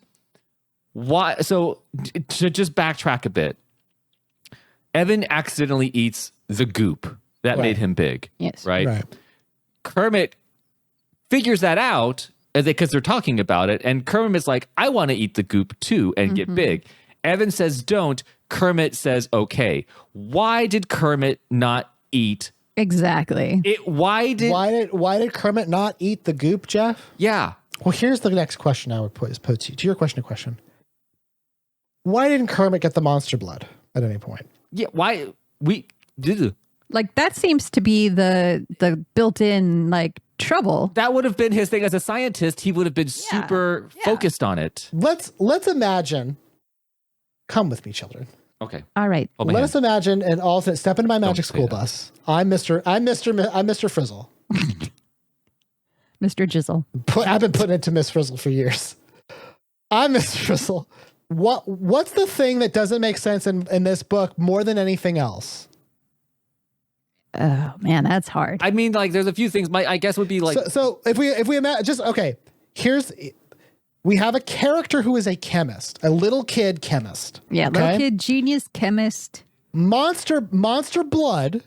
why. So to just backtrack a bit, Evan accidentally eats the goop that made him big. Yes. Right. Kermit figures that out because they're talking about it, and Kermit's like, "I want to eat the goop too and get big." Evan says, "Don't." Kermit says, "Okay." Why did Kermit not eat? Exactly. Why did Kermit not eat the goop, Jeff? Yeah. Well, here's the next question I would pose to you. To your question. Why didn't Kermit get the monster blood at any point? Yeah. Why we did? Like that seems to be the built-in like trouble. That would have been his thing as a scientist. He would have been super focused on it. Let's imagine. Come with me, children. Okay. All right. Hold my Let hand. us imagine an alternate. Step into my magic say school that. bus. I'm Mr. Frizzle. Mr. Jizzle. I've been putting it to Miss Frizzle for years. I'm Mr. Frizzle. What's the thing that doesn't make sense in this book more than anything else? Oh man, that's hard. I mean, like, there's a few things. I guess would be like, So if we imagine, just okay. We have a character who is a chemist, a little kid chemist. Yeah, okay? little kid genius chemist. Monster blood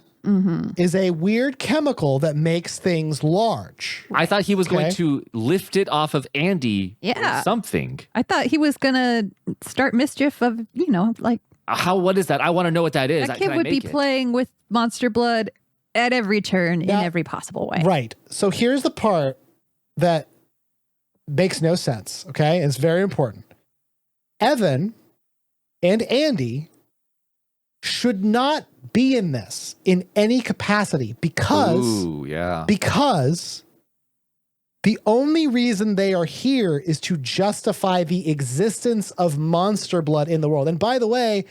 is a weird chemical that makes things large. I thought he was going Okay. to lift it off of Andy Yeah. or something. I thought he was gonna start mischief of, like What is that? I want to know what that is. that Can kid I would be make it? playing with monster blood at every turn Now- in every possible way. Right. So here's the part that makes no sense. Okay. It's very important. Evan and Andy should not be in this in any capacity because Ooh, yeah. the only reason they are here is to justify the existence of monster blood in the world. And by the way,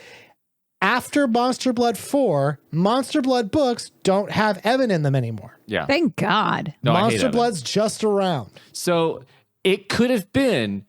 after Monster Blood 4, Monster Blood books don't have Evan in them anymore. Yeah. Thank God. No, I hate Monster Evan. Blood's just around. So it could have been.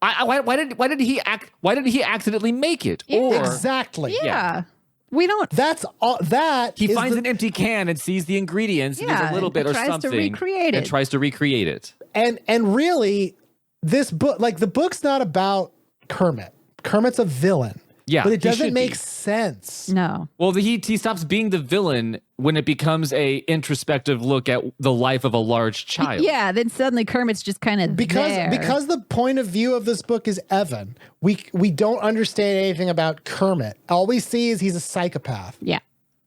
Why did he accidentally make it? Or Exactly. Yeah. We don't. That's all. That he is finds the- an empty can and sees the ingredients. And there's Yeah, a little bit and or tries to something. recreate and it. tries to recreate it. and really, this book, like the book's not about Kermit. Kermit's a villain. Yeah, but it he doesn't should make be. sense. No. Well, he stops being the villain when it becomes a introspective look at the life of a large child. Yeah. Then suddenly Kermit's just kind of Because the point of view of this book is Evan. We don't understand anything about Kermit. All we see is he's a psychopath. Yeah.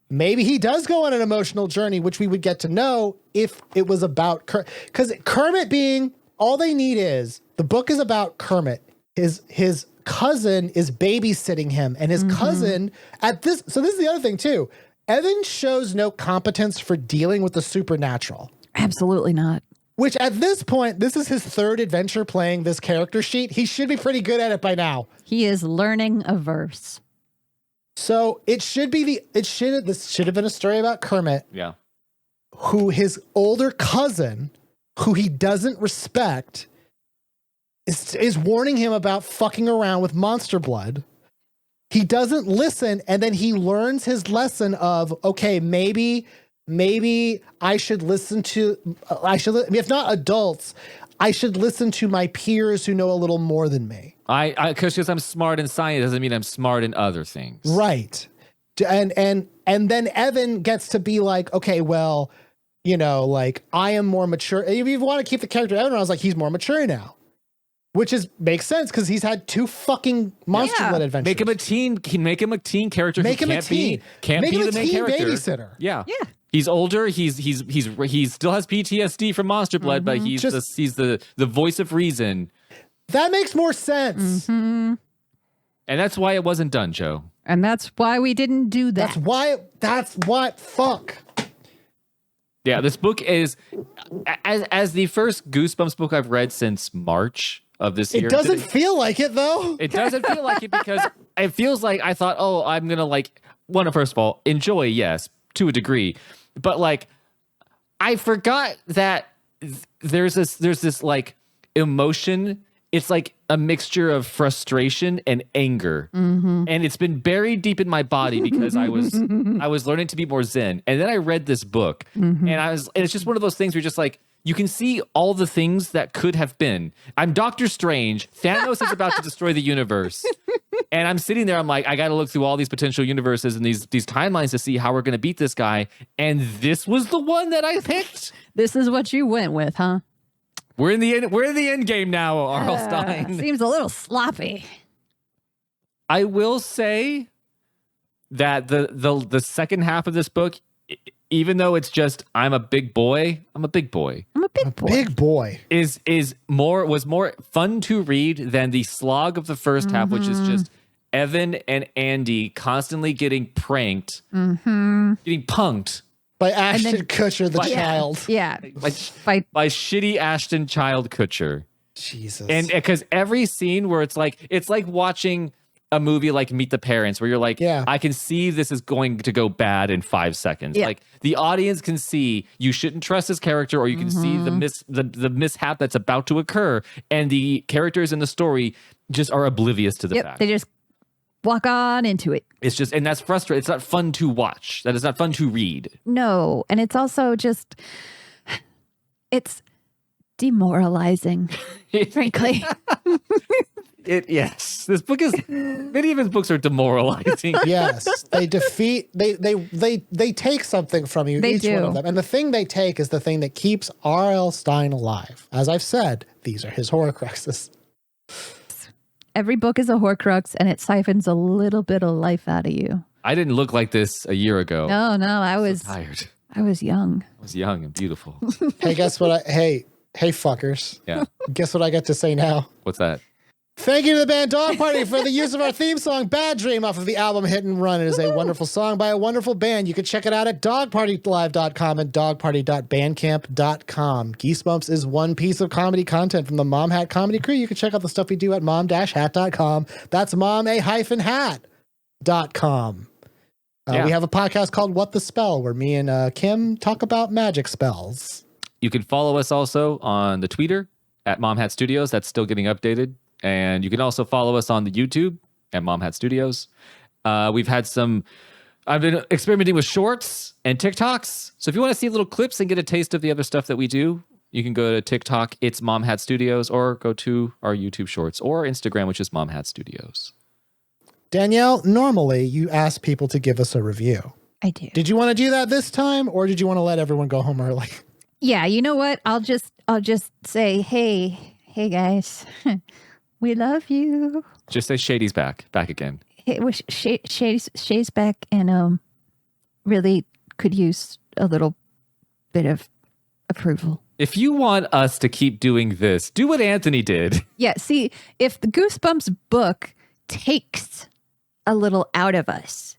Maybe he does go on an emotional journey, which we would get to know if it was about Kermit. Because Kermit being, all they need is, the book is about Kermit. His cousin is babysitting him, and his cousin at this. So this is the other thing too. Evan shows no competence for dealing with the supernatural, Absolutely not. which at this point, this is his third adventure playing this character sheet. He should be pretty good at it by now. He is learning a verse. So this should have been a story about Kermit, Yeah. who his older cousin, who he doesn't respect, is warning him about fucking around with monster blood. He doesn't listen, and then he learns his lesson of, okay, maybe I should listen to, if not adults, I should listen to my peers who know a little more than me. Because I'm smart in science doesn't mean I'm smart in other things. Right. And then Evan gets to be like, okay, well, like I am more mature. If you want to keep the character Evan, I was like, he's more mature now. Which makes sense because he's had 2 fucking monster blood adventures. Make him a teen character. Make who him a can't teen. Can't Make be him the a main teen character. babysitter. Yeah. Yeah. He's older. He still has PTSD from Monster Blood, but he's the voice of reason. That makes more sense. And that's why it wasn't done, Joe. And that's why we didn't do that. That's what, fuck. Yeah, this book is as the first Goosebumps book I've read since March of this year. It doesn't feel like it, though. It doesn't feel like it because it feels like I thought, oh, I'm gonna like first of all, enjoy, yes, to a degree, but like I forgot that there's this like emotion. It's like a mixture of frustration and anger, and it's been buried deep in my body because I was learning to be more zen. And then I read this book, and it's just one of those things where you're just like, you can see all the things that could have been. I'm Doctor Strange. Thanos is about to destroy the universe, and I'm sitting there. I'm like, I got to look through all these potential universes and these timelines to see how we're going to beat this guy. And this was the one that I picked. This is what you went with, huh? We're in the end game now, R.L. Stine. Seems a little sloppy. I will say that the second half of this book, even though it's just I'm a big boy, Big boy. Big boy. was more fun to read than the slog of the first half, which is just Evan and Andy constantly getting pranked, getting punked. By Ashton Kutcher, the child. Yeah. By shitty Ashton Child Kutcher. Jesus. And because every scene where it's like watching a movie like Meet the Parents, where you're like, I can see this is going to go bad in 5 seconds. Yeah. Like the audience can see you shouldn't trust this character, or you can see the mishap that's about to occur, and the characters in the story just are oblivious to the fact. They just walk on into it. It's just, and that's frustrating. It's not fun to watch. That is not fun to read. No, and it's also just, it's demoralizing, frankly. Yes, this book is. Many of his books are demoralizing. Yes, they take something from you. They each do. one of them, and the thing they take is the thing that keeps R.L. Stine alive. As I've said, these are his Horcruxes. Every book is a Horcrux, and it siphons a little bit of life out of you. I didn't look like this a year ago. No, I was tired. I was young. I was young and beautiful. Hey, guess what? Hey, fuckers. Yeah. Guess what I get to say now? What's that? Thank you to the band Dog Party for the use of our theme song, Bad Dream, off of the album Hit and Run. It is a wonderful song by a wonderful band. You can check it out at dogpartylive.com and dogparty.bandcamp.com. Geesebumps is one piece of comedy content from the Mom Hat Comedy Crew. You can check out the stuff we do at mom-hat.com. That's mom-hat.com. We have a podcast called What the Spell, where me and Kim talk about magic spells. You can follow us also on the Twitter at Mom Hat Studios. That's still getting updated. And you can also follow us on the YouTube at Mom Hat Studios. I've been experimenting with shorts and TikToks. So if you want to see little clips and get a taste of the other stuff that we do, you can go to TikTok, it's Mom Hat Studios, or go to our YouTube shorts or Instagram, which is Mom Hat Studios. Danielle, normally you ask people to give us a review. I do. Did you want to do that this time, or did you want to let everyone go home early? Yeah, you know what? I'll just say, hey guys. We love you. Just say Shady's back again. It was Shay's back, and really could use a little bit of approval. If you want us to keep doing this, do what Anthony did. Yeah, see, if the Goosebumps book takes a little out of us,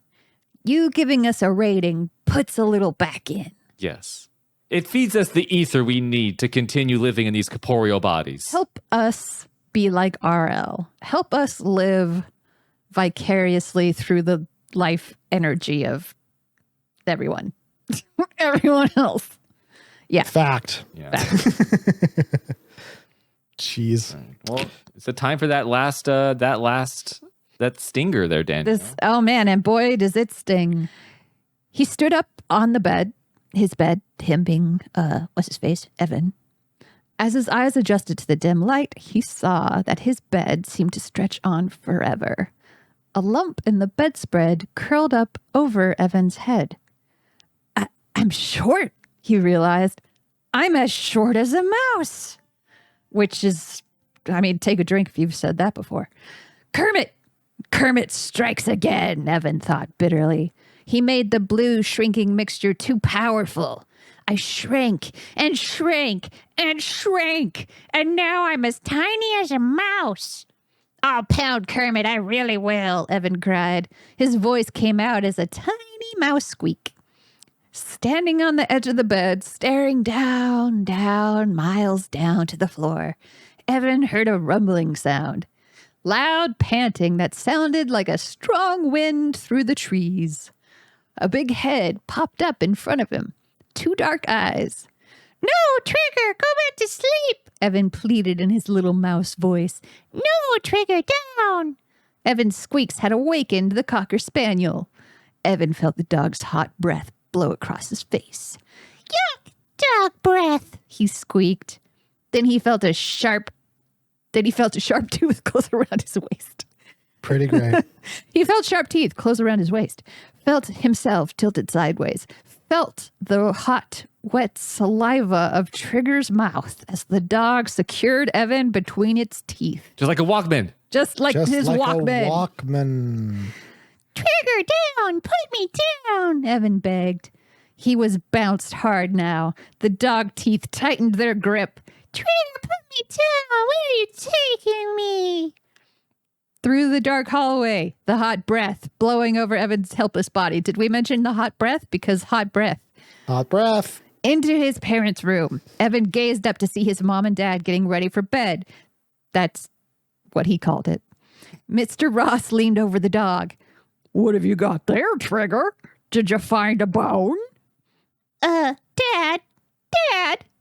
you giving us a rating puts a little back in. Yes. It feeds us the ether we need to continue living in these corporeal bodies. Help us be like RL. Help us live vicariously through the life energy of everyone. Everyone else. Yeah. Fact. Yeah. Jeez. Well, it's a time for that stinger there, Danielle. Oh man, and boy does it sting. He stood up on the bed, him being what's his face? Evan. As his eyes adjusted to the dim light, he saw that his bed seemed to stretch on forever. A lump in the bedspread curled up over Evan's head. I'm short, he realized. I'm as short as a mouse. Which is, take a drink if you've said that before. Kermit strikes again, Evan thought bitterly. He made the blue shrinking mixture too powerful. I shrank and shrank and shrank, and now I'm as tiny as a mouse. I'll pound Kermit, I really will, Evan cried. His voice came out as a tiny mouse squeak. Standing on the edge of the bed, staring down, miles down to the floor, Evan heard a rumbling sound. Loud panting that sounded like a strong wind through the trees. A big head popped up in front of him. 2 dark eyes. "No, Trigger, go back to sleep," Evan pleaded in his little mouse voice. "No, Trigger, down." Evan's squeaks had awakened the Cocker Spaniel. Evan felt the dog's hot breath blow across his face. "Yuck, dog breath," he squeaked. Then he felt a sharp tooth close around his waist. Pretty great. He felt sharp teeth close around his waist. Felt himself tilted sideways. Felt the hot, wet saliva of Trigger's mouth as the dog secured Evan between its teeth. Just like a Walkman. Just like his Walkman. A Walkman. "Trigger, down! Put me down!" Evan begged. He was bounced hard now. The dog teeth tightened their grip. "Trigger, put me down! Where are you taking me?" Through the dark hallway, the hot breath blowing over Evan's helpless body. Did we mention the hot breath? Because hot breath. Hot breath. Into his parents' room. Evan gazed up to see his mom and dad getting ready for bed. That's what he called it. Mr. Ross leaned over the dog. "What have you got there, Trigger? Did you find a bone?" Dad,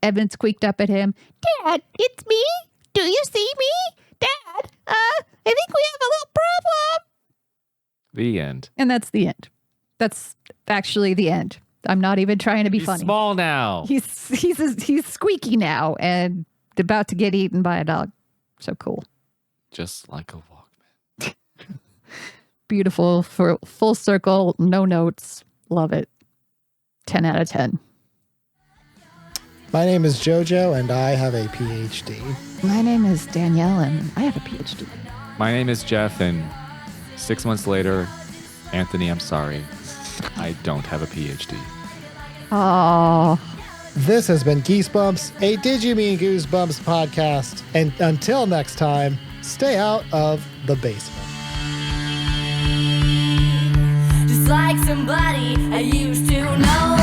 Evan squeaked up at him. "Dad, it's me. Do you see me? Dad, I think we have a little problem." The end. And that's the end. That's actually the end. I'm not even trying to be He's funny. small now. He's squeaky now and about to get eaten by a dog. So cool. Just like a Walkman. Beautiful, for full circle, no notes. Love it. 10 out of 10. My name is JoJo, and I have a PhD. My name is Danielle, and I have a PhD. My name is Jeff, and 6 months later, Anthony, I'm sorry. I don't have a PhD. Oh, This has been Geesebumps, a Did You Mean Goosebumps podcast. And until next time, stay out of the basement. Just like somebody I used to know.